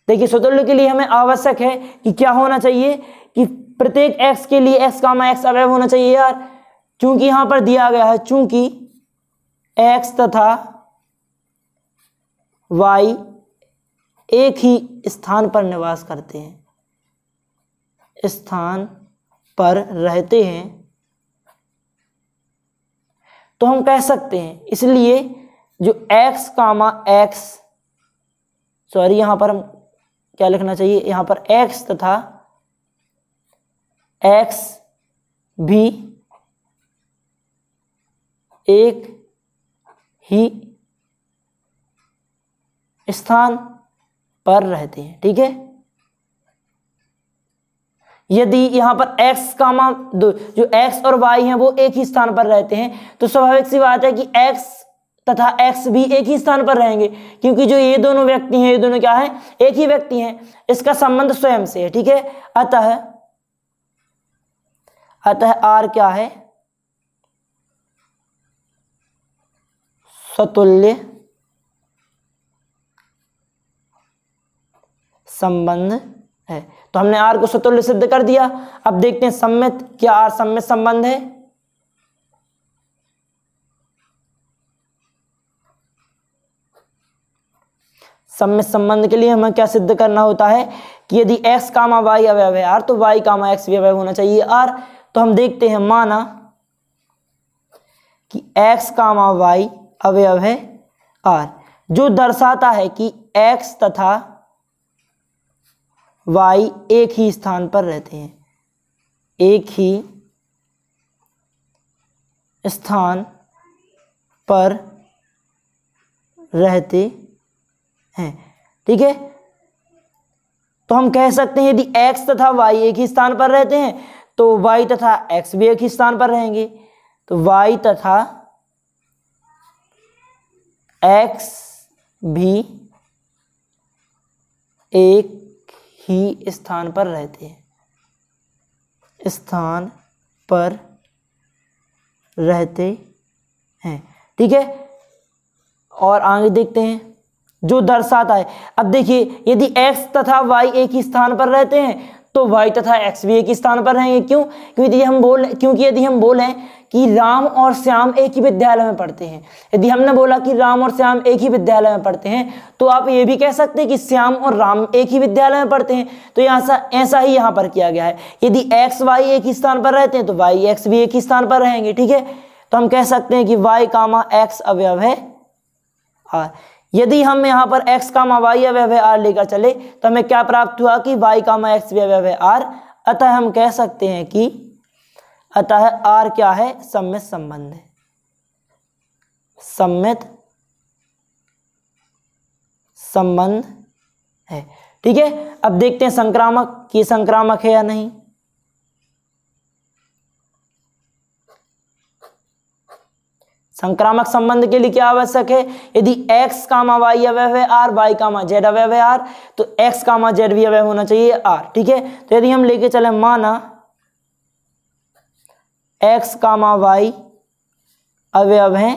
देखिए, स्वतुल्य के लिए हमें आवश्यक है कि क्या होना चाहिए कि प्रत्येक x के लिए x कामा x अवयव होना चाहिए यार, क्योंकि यहां पर दिया गया है चूंकि x तथा y एक ही स्थान पर निवास करते हैं, स्थान पर रहते हैं, तो हम कह सकते हैं, इसलिए जो x कामा x, सॉरी यहां पर हम क्या लिखना चाहिए? यहां पर x तथा x भी एक ही स्थान पर रहते हैं। ठीक है, यदि यहां पर x कामा जो x और y हैं वो एक ही स्थान पर रहते हैं तो स्वाभाविक सी बात है कि x तथा x भी एक ही स्थान पर रहेंगे, क्योंकि जो ये दोनों व्यक्ति हैं ये दोनों क्या है? एक ही व्यक्ति हैं, इसका संबंध स्वयं से है। ठीक है, अतः r क्या है? स्वतुल्य संबंध है। तो हमने r को स्वतुल्य सिद्ध कर दिया। अब देखते हैं सम्मित, क्या r सम्मित संबंध है? सम्मित संबंध के लिए हमें क्या सिद्ध करना होता है कि यदि x कामा y अवयव है r तो y कामा x भी अवयव होना चाहिए r। तो हम देखते हैं, माना कि x कामा y अवयव है r, जो दर्शाता है कि x तथा y एक ही स्थान पर रहते हैं, एक ही स्थान पर रहते हैं। ठीक है, तो हम कह सकते हैं यदि x तथा y एक ही स्थान पर रहते हैं तो y तथा x भी एक ही स्थान पर रहेंगे। तो y तथा x भी एक ही स्थान पर रहते हैं, स्थान पर रहते हैं। ठीक है, और आगे देखते हैं जो दर्शाता है। अब देखिए यदि x तथा y एक ही स्थान पर रहते हैं तो y तथा x भी एक ही स्थान पर रहेंगे। क्यों? क्योंकि यदि हम बोलें कि राम और श्याम एक ही विद्यालय में पढ़ते हैं, यदि हमने बोला कि राम और श्याम एक ही विद्यालय में पढ़ते हैं तो आप ये भी कह सकते हैं कि श्याम और राम एक ही विद्यालय में पढ़ते हैं। तो ऐसा ही यहाँ पर किया गया है। यदि x y एक ही स्थान पर रहते हैं तो y x भी एक ही स्थान पर रहेंगे। ठीक है, तो हम कह सकते हैं कि y कामा x अवयव है r। यदि हम यहाँ पर x कामा y अवयव है r लेकर चले तो हमें क्या प्राप्त हुआ कि y कामा x भी अवयव है r। अतः हम कह सकते हैं कि अतः r क्या है? सम्मित संबंध है, सम्मित संबंध है। ठीक है, अब देखते हैं संक्रामक, कि संक्रामक है या नहीं। संक्रामक संबंध के लिए क्या आवश्यक है? यदि x कामा y अवयव है r, y कामा z अवयव है r, तो x कामा z भी अवयव होना चाहिए r। ठीक है, तो यदि हम लेके चले माना x कामा y अवयव है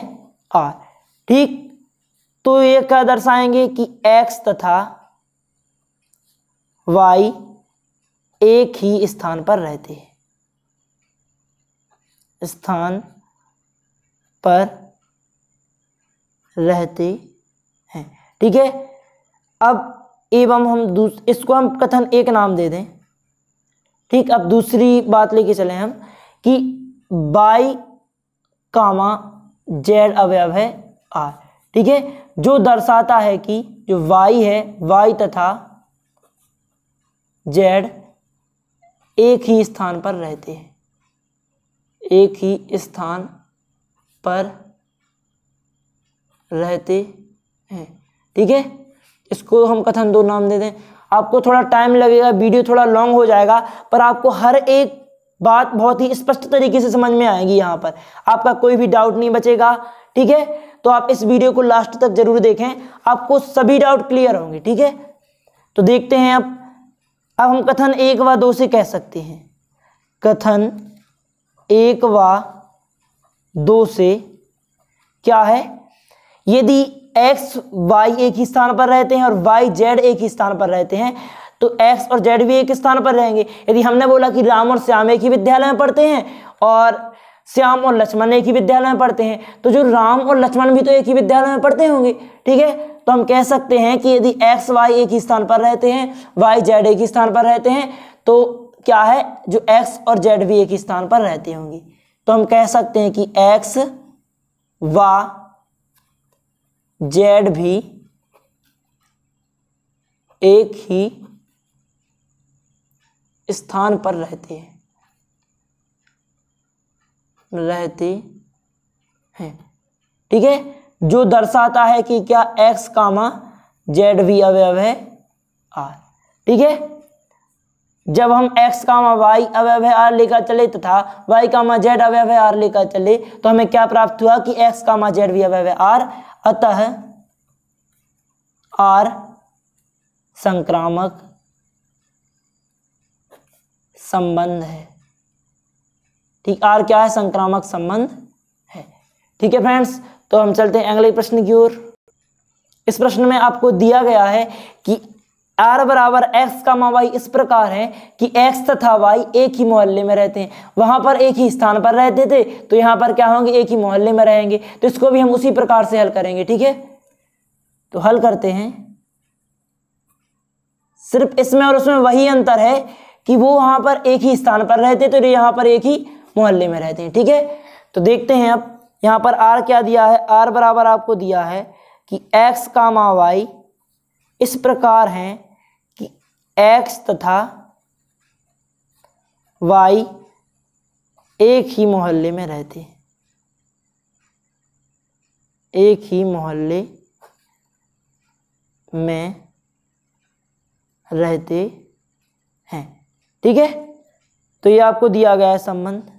r, ठीक, तो ये क्या दर्शाएंगे कि x तथा y एक ही स्थान पर रहते हैं, स्थान पर रहते हैं। ठीक है, अब एवं हम इसको हम कथन एक नाम दे दें। ठीक, अब दूसरी बात लेके चले हम कि y कामा z अवयव है r। ठीक है, जो दर्शाता है कि जो y है, y तथा z एक ही स्थान पर रहते हैं, एक ही स्थान पर रहते हैं। ठीक है, इसको हम कथन दो नाम दे दें। आपको थोड़ा टाइम लगेगा, वीडियो थोड़ा लॉन्ग हो जाएगा, पर आपको हर एक बात बहुत ही स्पष्ट तरीके से समझ में आएगी। यहाँ पर आपका कोई भी डाउट नहीं बचेगा। ठीक है, तो आप इस वीडियो को लास्ट तक जरूर देखें, आपको सभी डाउट क्लियर होंगे। ठीक है, तो देखते हैं अब हम कथन 1 व 2 से कह सकते हैं। कथन 1 व 2 से क्या है? यदि x y एक ही स्थान पर रहते हैं और y z एक ही स्थान पर रहते हैं तो x और z भी एक स्थान पर रहेंगे। यदि हमने बोला कि राम और श्याम एक ही विद्यालय में पढ़ते हैं और श्याम और लक्ष्मण एक ही विद्यालय में पढ़ते हैं, तो जो राम और लक्ष्मण भी तो एक ही विद्यालय में पढ़ते होंगे। ठीक है, तो हम कह सकते हैं कि यदि x y एक ही स्थान पर रहते हैं, y z एक ही स्थान पर रहते हैं, तो क्या है, जो x और z भी एक ही स्थान पर रहते होंगे। तो हम कह सकते हैं कि x व z भी एक ही स्थान पर रहते हैं। ठीक है, जो दर्शाता है कि क्या x कामा z भी अवयव है r। ठीक है, जब हम x कामा y अवयव है r लेकर चले तथा y कामा z अवयव है r लेकर चले तो हमें क्या प्राप्त हुआ कि x कामा z भी अवयव है r। अतः r संक्रामक संबंध है। ठीक, r क्या है? संक्रामक संबंध है। ठीक है फ्रेंड्स, तो हम चलते हैं अगले प्रश्न की ओर। इस प्रश्न में आपको दिया गया है कि r बराबर x कामा y इस प्रकार है कि x तथा y एक ही मोहल्ले में रहते हैं। वहां पर एक ही स्थान पर रहते थे, तो यहाँ पर क्या होंगे? एक ही मोहल्ले में रहेंगे। तो इसको भी हम उसी प्रकार से हल करेंगे। ठीक है, तो हल करते हैं। सिर्फ इसमें और उसमें वही अंतर है कि वो वहां पर एक ही स्थान पर रहते थे, तो यहाँ पर एक ही मोहल्ले में रहते हैं। ठीक है, तो देखते हैं अब यहाँ पर r क्या दिया है। r बराबर आपको दिया है कि x कामा y इस प्रकार है कि x तथा y एक ही मोहल्ले में रहते हैं, एक ही मोहल्ले में रहते हैं। ठीक है, तो ये आपको दिया गया है संबंध।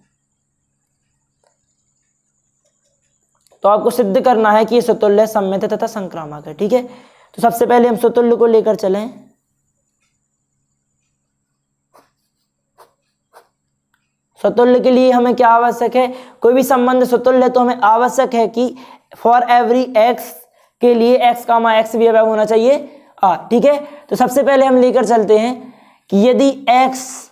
तो आपको सिद्ध करना है कि ये स्वतुल्य, सममित तथा संक्रामक है। ठीक है, तो सबसे पहले हम स्वतुल्य को लेकर चलें। स्वतुल्य के लिए हमें क्या आवश्यक है? कोई भी संबंध स्वतुल्य है तो हमें आवश्यक है कि फॉर एवरी एक्स के लिए एक्स कामा एक्स भी अवयव होना चाहिए आर। ठीक है, तो सबसे पहले हम लेकर चलते हैं कि यदि एक्स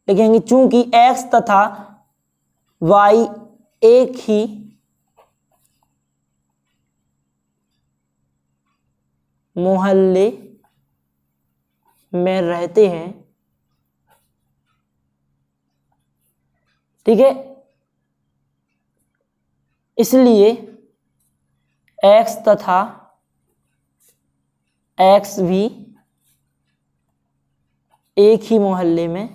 लिखेंगे, चूंकि एक्स तथा वाई एक ही मोहल्ले में रहते हैं। ठीक है, इसलिए एक्स तथा एक्स भी एक ही मोहल्ले में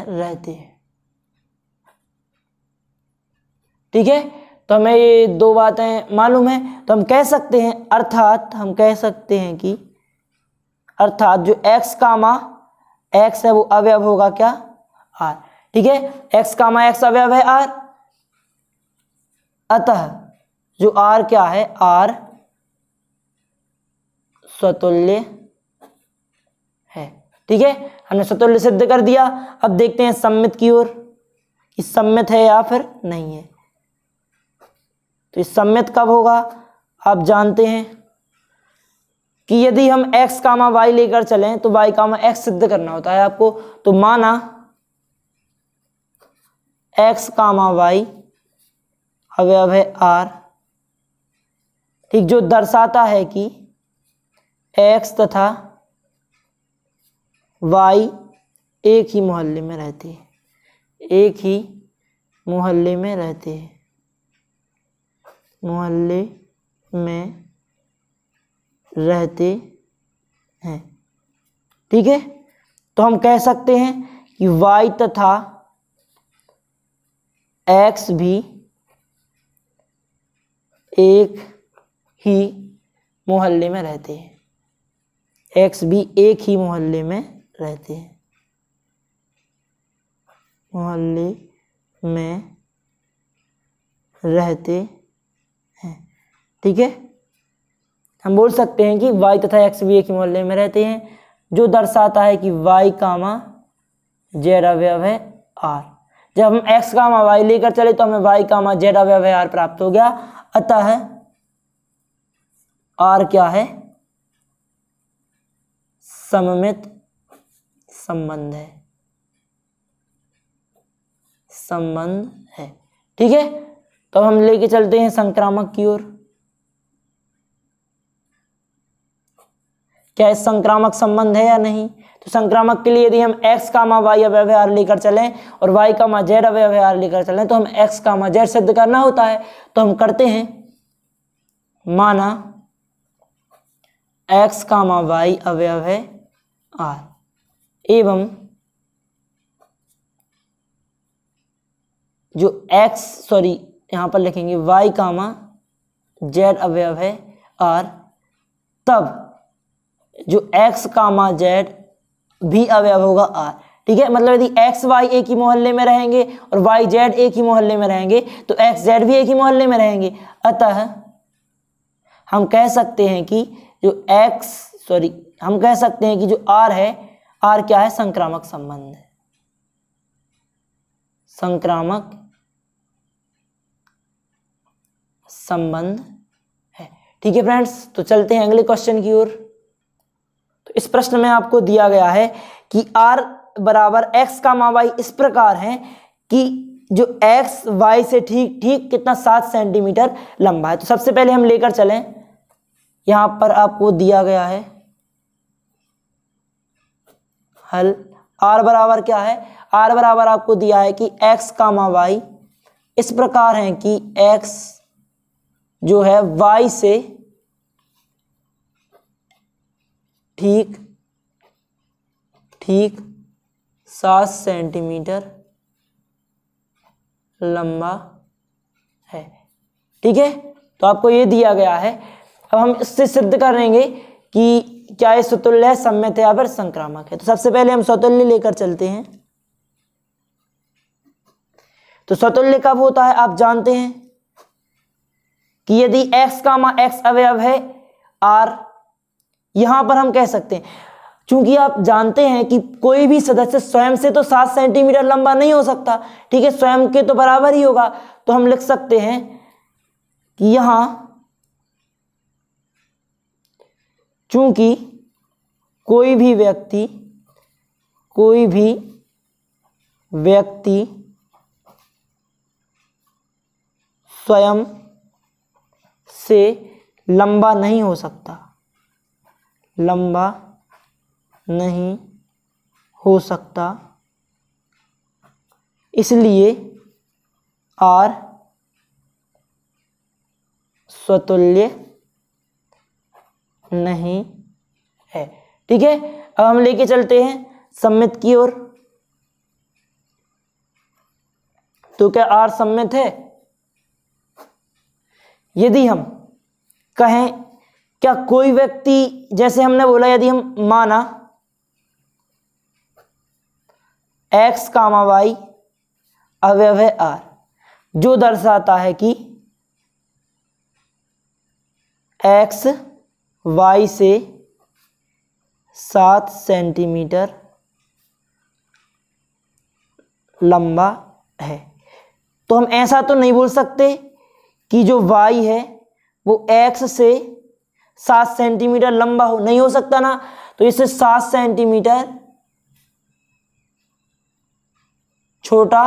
रहते हैं। ठीक है, तो हमें ये दो बातें मालूम है, तो हम कह सकते हैं, अर्थात हम कह सकते हैं कि अर्थात जो x कामा x है वो अवयव होगा क्या? r। ठीक है, x कामा x अवयव है r, अतः जो r क्या है? r स्वतुल्य है। ठीक है, हमने स्वतुल्य सिद्ध कर दिया। अब देखते हैं सम्मित की ओर कि सम्मित है या फिर नहीं है। तो इस सम्मित कब होगा? आप जानते हैं कि यदि हम x कामा y लेकर चलें तो y कामा x सिद्ध करना होता है आपको। तो माना x कामा y अवयव है r, ठीक, जो दर्शाता है कि x तथा y एक ही मोहल्ले में रहते हैं, एक ही मोहल्ले में रहते हैं, मोहल्ले में रहते हैं। ठीक है, तो हम कह सकते हैं कि y तथा x भी एक ही मोहल्ले में रहते हैं, x भी एक ही मोहल्ले में रहते हैं, मोहल्ले में रहते हैं। ठीक है, हम बोल सकते हैं कि y तथा x भी एक ही मोहल्ले में रहते हैं, जो दर्शाता है कि y कामा z अवयव है r। जब हम x कामा y लेकर चले तो हमें y कामा z अवयव है r प्राप्त हो गया। अतः r क्या है? सममित संबंध है, संबंध है। ठीक है, तो हम लेके चलते हैं संक्रामक की ओर। क्या इस संक्रामक संबंध है या नहीं? तो संक्रामक के लिए यदि हम x कामा y अवयव है r लेकर चलें और y कामा z अवयव है r लेकर चलें तो हम x कामा z सिद्ध करना होता है। तो हम करते हैं, माना x कामा y अवयव है r एवं जो यहां पर लिखेंगे y कामा z अवयव है r, तब जो x कामा z भी अवयव होगा r। ठीक है, मतलब यदि x y एक ही मोहल्ले में रहेंगे और y z एक ही मोहल्ले में रहेंगे तो x z भी एक ही मोहल्ले में रहेंगे। अतः हम कह सकते हैं कि जो हम कह सकते हैं कि जो r है, r क्या है? संक्रामक संबंध है, संक्रामक संबंध है। ठीक है फ्रेंड्स, तो चलते हैं अगले क्वेश्चन की ओर। तो इस प्रश्न में आपको दिया गया है कि r बराबर x कामा y इस प्रकार है कि जो x y से ठीक कितना 7 सेंटीमीटर लंबा है। तो सबसे पहले हम लेकर चलें, यहां पर आपको दिया गया है हल। r बराबर क्या है? r बराबर आपको दिया है कि x कामा y इस प्रकार है कि x जो है y से ठीक 7 सेंटीमीटर लंबा है। ठीक है, तो आपको ये दिया गया है। अब हम इससे सिद्ध करेंगे कि क्या ये स्वतुल्य है, सममित है या फिर संक्रामक है। तो सबसे पहले हम स्वतुल्य लेकर चलते हैं। तो स्वतुल्य कब होता है, आप जानते हैं कि यदि x, x अवयव है r, यहां पर हम कह सकते हैं, चूंकि आप जानते हैं कि कोई भी सदस्य स्वयं से तो 7 सेंटीमीटर लंबा नहीं हो सकता, ठीक है, स्वयं के तो बराबर ही होगा। तो हम लिख सकते हैं कि यहां चूंकि कोई भी व्यक्ति स्वयं से लंबा नहीं हो सकता, इसलिए R स्वतुल्य नहीं है। ठीक है, अब हम लेके चलते हैं सममित की ओर। तो क्या R सममित है? यदि हम कहें क्या कोई व्यक्ति, जैसे हमने बोला, यदि हम माना x, y अवयव है R, जो दर्शाता है कि x y से 7 सेंटीमीटर लंबा है, तो हम ऐसा तो नहीं बोल सकते कि जो y है वो x से 7 सेंटीमीटर लंबा हो, नहीं हो सकता ना। तो इससे 7 सेंटीमीटर छोटा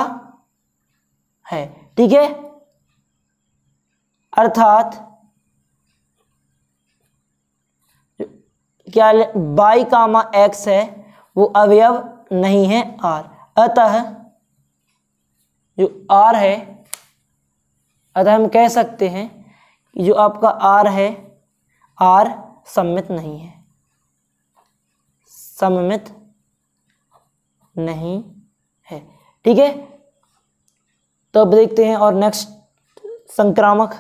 है। ठीक है, अर्थात क्या y, x है वो अवयव नहीं है R। अतः जो R है, अतः हम कह सकते हैं कि जो आपका R है, R सममित नहीं है, है। ठीक है, तो अब देखते हैं और नेक्स्ट संक्रामक।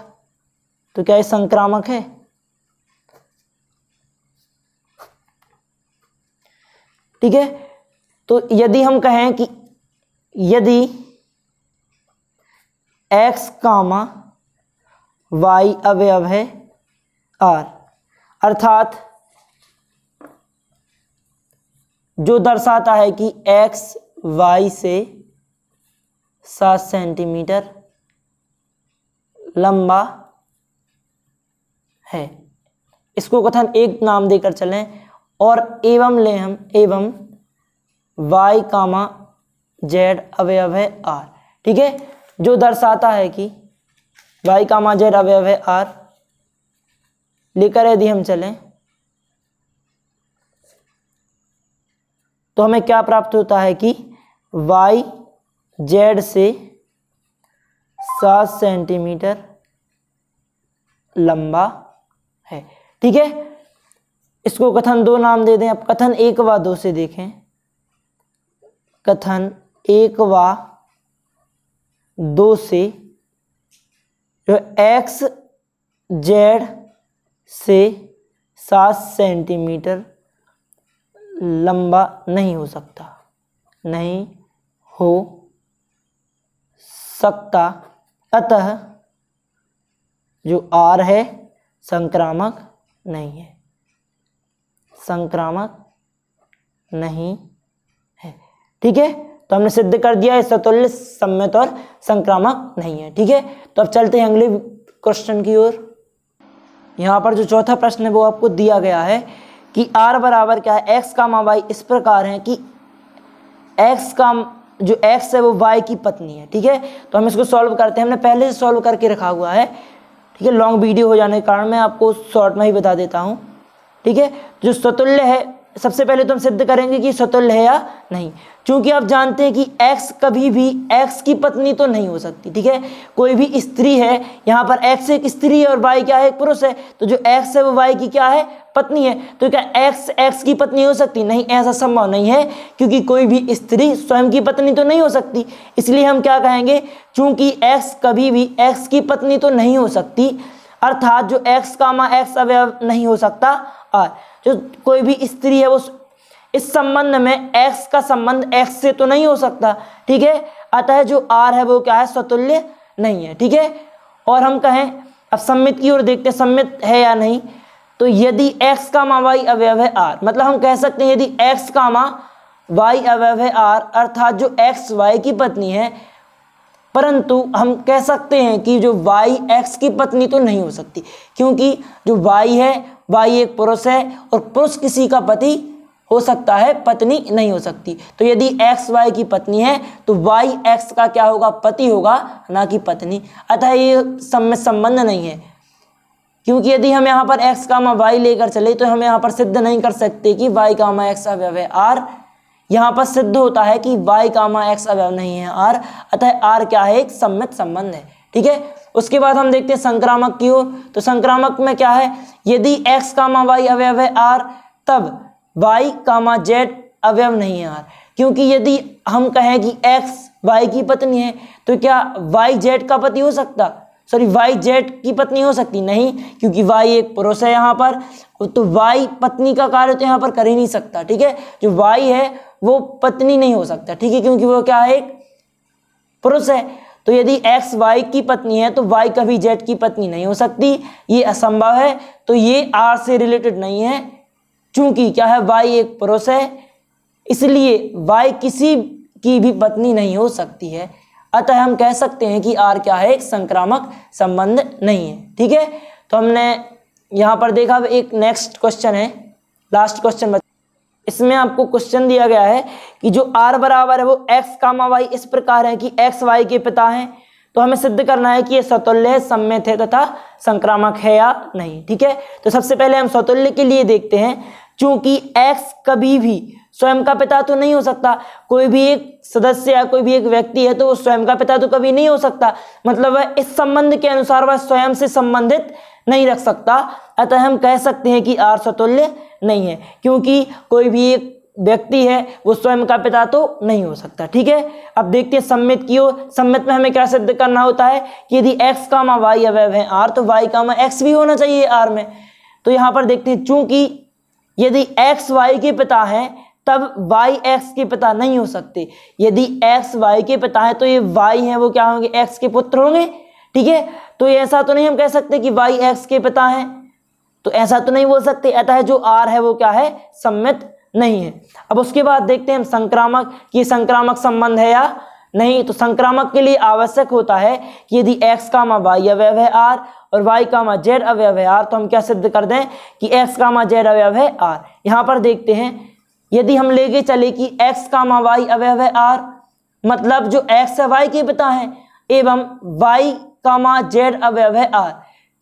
तो क्या ये संक्रामक है? ठीक है, तो यदि हम कहें कि यदि x, y अवयव है R, अर्थात जो दर्शाता है कि x y से 7 सेंटीमीटर लंबा है, इसको कथन एक नाम देकर चलें और एवं लें हम, एवं y, z अवयव है R। ठीक है, जो दर्शाता है कि y, z अवयव है R लेकर यदि हम चलें तो हमें क्या प्राप्त होता है कि y z से 7 सेंटीमीटर लंबा है। ठीक है, इसको कथन 2 नाम दे दें। अब कथन 1 व 2 से देखें। कथन 1 व 2 से जो x z से 7 सेंटीमीटर लंबा नहीं हो सकता, अतः जो R है संक्रामक नहीं है। ठीक है, तो हमने सिद्ध कर दिया है स्वतुल्य, सममित और संक्रामक नहीं है। ठीक है, तो अब चलते हैं अगले क्वेश्चन की ओर। यहाँ पर जो चौथा प्रश्न है वो आपको दिया गया है कि R बराबर क्या है, x, y इस प्रकार है कि x का जो x है वो y की पत्नी है। ठीक है, तो हम इसको सॉल्व करते हैं। हमने पहले से सॉल्व करके रखा हुआ है। ठीक है, लॉन्ग वीडियो हो जाने के कारण मैं आपको शॉर्ट में ही बता देता हूँ। ठीक है, जो स्वतुल्य है सबसे पहले तो हम सिद्ध करेंगे कि स्वतुल्य है या नहीं। क्योंकि आप जानते हैं कि x कभी भी x की पत्नी तो नहीं हो सकती, ठीक है। कोई भी स्त्री है, यहाँ पर x एक स्त्री है और y क्या है, एक पुरुष है, तो जो x है वो y की क्या है, पत्नी है। तो क्या x की पत्नी हो सकती? नहीं, ऐसा संभव नहीं है, क्योंकि कोई भी स्त्री स्वयं की पत्नी तो नहीं हो सकती। इसलिए हम क्या कहेंगे, चूंकि x कभी भी x की पत्नी तो नहीं हो सकती, अर्थात जो x, x अवयव नहीं हो सकता और जो कोई भी स्त्री है वो इस संबंध में x का संबंध x से तो नहीं हो सकता, ठीक है। अतः जो r है वो क्या है, स्वतुल्य नहीं है, ठीक है। और हम कहें, अब सम्मित की ओर देखते हैं, सम्मित है या नहीं। तो यदि x, y अवयव है r, मतलब हम कह सकते हैं यदि x, y अवयव है r, अर्थात जो x y की पत्नी है, परंतु हम कह सकते हैं कि जो y x की पत्नी तो नहीं हो सकती, क्योंकि जो y है, y एक पुरुष है और पुरुष किसी का पति हो सकता है, पत्नी नहीं हो सकती। तो यदि x y की पत्नी है तो y x का क्या होगा, पति होगा, ना कि पत्नी। अतः ये संबंध नहीं है, क्योंकि यदि हम यहाँ पर x, y लेकर चले तो हम यहाँ पर सिद्ध नहीं कर सकते कि y, x अवयव है r। यहाँ पर सिद्ध होता है कि y, x अवयव नहीं है r, अतः r क्या है, एक सम्मित संबंध है, ठीक है। उसके बाद हम देखते हैं संक्रामक की ओर। तो संक्रामक में क्या है, यदि x, y अवयव है r, तब y, z अवयव नहीं है r। क्योंकि यदि हम कहें कि x y की पत्नी है तो क्या y z का पति हो सकता, y z की पत्नी हो सकती? नहीं, क्योंकि y एक पुरुष है यहाँ पर, तो y पत्नी का कार्य तो यहाँ पर कर ही नहीं सकता, ठीक है। जो y है वो पत्नी नहीं हो सकता, ठीक है, क्योंकि वो क्या है, एक पुरुष है। तो यदि x y की पत्नी है तो y कभी z की पत्नी नहीं हो सकती, ये असंभव है। तो ये r से रिलेटेड नहीं है, चूंकि क्या है, y एक पुरुष है, इसलिए y किसी की भी पत्नी नहीं हो सकती है। अतः हम कह सकते हैं कि r क्या है, एक संक्रामक संबंध नहीं है, ठीक है। तो हमने यहाँ पर देखा, एक नेक्स्ट क्वेश्चन है, लास्ट क्वेश्चन। इसमें आपको क्वेश्चन दिया गया है कि जो r बराबर है वो x, y इस प्रकार है कि x y के पिता हैं। तो हमें सिद्ध करना है कि ये स्वतुल्य है, सम्मित है तथा संक्रामक है या नहीं, ठीक है। तो सबसे पहले हम स्वतुल्य के लिए देखते हैं। चूंकि x कभी भी स्वयं का पिता तो नहीं हो सकता, कोई भी एक सदस्य या कोई भी एक व्यक्ति है तो वो स्वयं का पिता तो कभी नहीं हो सकता, मतलब वह इस संबंध के अनुसार वह स्वयं से संबंधित नहीं रख सकता। अतः हम कह सकते हैं कि r स्वतुल्य नहीं है, क्योंकि कोई भी एक व्यक्ति है वो स्वयं का पिता तो नहीं हो सकता, ठीक है। अब देखते हैं सम्मित की ओर। सम्मित में हमें क्या सिद्ध करना होता है कि यदि x, y अवयव है r, तो y, x भी होना चाहिए r में। तो यहाँ पर देखते हैं, चूंकि यदि x y के पिता हैं तब y x के पिता नहीं हो सकते। यदि x y के पिता है तो ये y हैं वो क्या होंगे, x के पुत्र होंगे, ठीक है। तो ऐसा तो नहीं हम कह सकते कि y x के पिता हैं, तो ऐसा तो नहीं बोल सकते। अतः जो r है वो क्या है, सम्मित नहीं है। अब उसके बाद देखते हैं हम संक्रामक, कि संक्रामक संबंध है या नहीं। तो संक्रामक के लिए आवश्यक होता है कि यदि x, y अवयव है r और y, z अवयव है r, तो हम क्या सिद्ध कर दें कि x, z अवयव है r। यहाँ पर देखते हैं, यदि हम लेके चले कि x, y अवयव है r, मतलब जो x है y के पिता हैं, एवं y, z अवयव है r,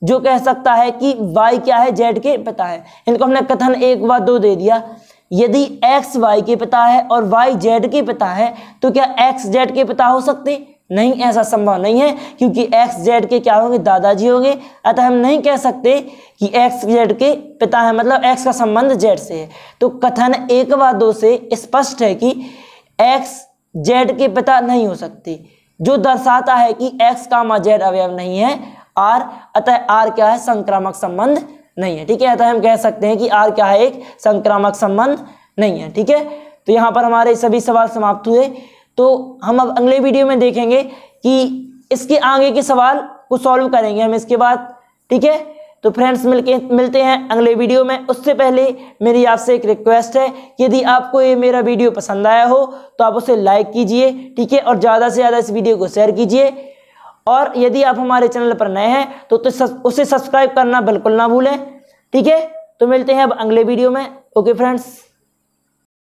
जो कह सकता है कि y क्या है, z के पिता है। इनको हमने कथन 1 व 2 दे दिया। यदि x y के पिता है और y z के पिता है तो क्या x z के पिता हो सकते? नहीं, ऐसा संभव नहीं है, क्योंकि x z के क्या होंगे, दादाजी होंगे। अतः हम नहीं कह सकते कि x z के पिता है, मतलब x का संबंध z से है। तो कथन 1 व 2 से स्पष्ट है कि x z के पिता नहीं हो सकते, जो दर्शाता है कि x, z अवयव नहीं है r, अतः r क्या है, संक्रामक संबंध नहीं है, ठीक है। अतः हम कह सकते हैं कि r क्या है, एक संक्रामक संबंध नहीं है, ठीक है। तो यहाँ पर हमारे सभी सवाल समाप्त हुए। तो हम अब अगले वीडियो में देखेंगे कि इसके आगे के सवाल को सॉल्व करेंगे हम इसके बाद, ठीक है। तो फ्रेंड्स मिलते हैं अगले वीडियो में। उससे पहले मेरी आपसे एक रिक्वेस्ट है कि यदि आपको ये मेरा वीडियो पसंद आया हो तो आप उसे लाइक कीजिए, ठीक है, और ज़्यादा से ज़्यादा इस वीडियो को शेयर कीजिए। और यदि आप हमारे चैनल पर नए हैं तो उसे सब्सक्राइब करना बिल्कुल ना भूलें, ठीक है। तो मिलते हैं अब अगले वीडियो में। Okay friends.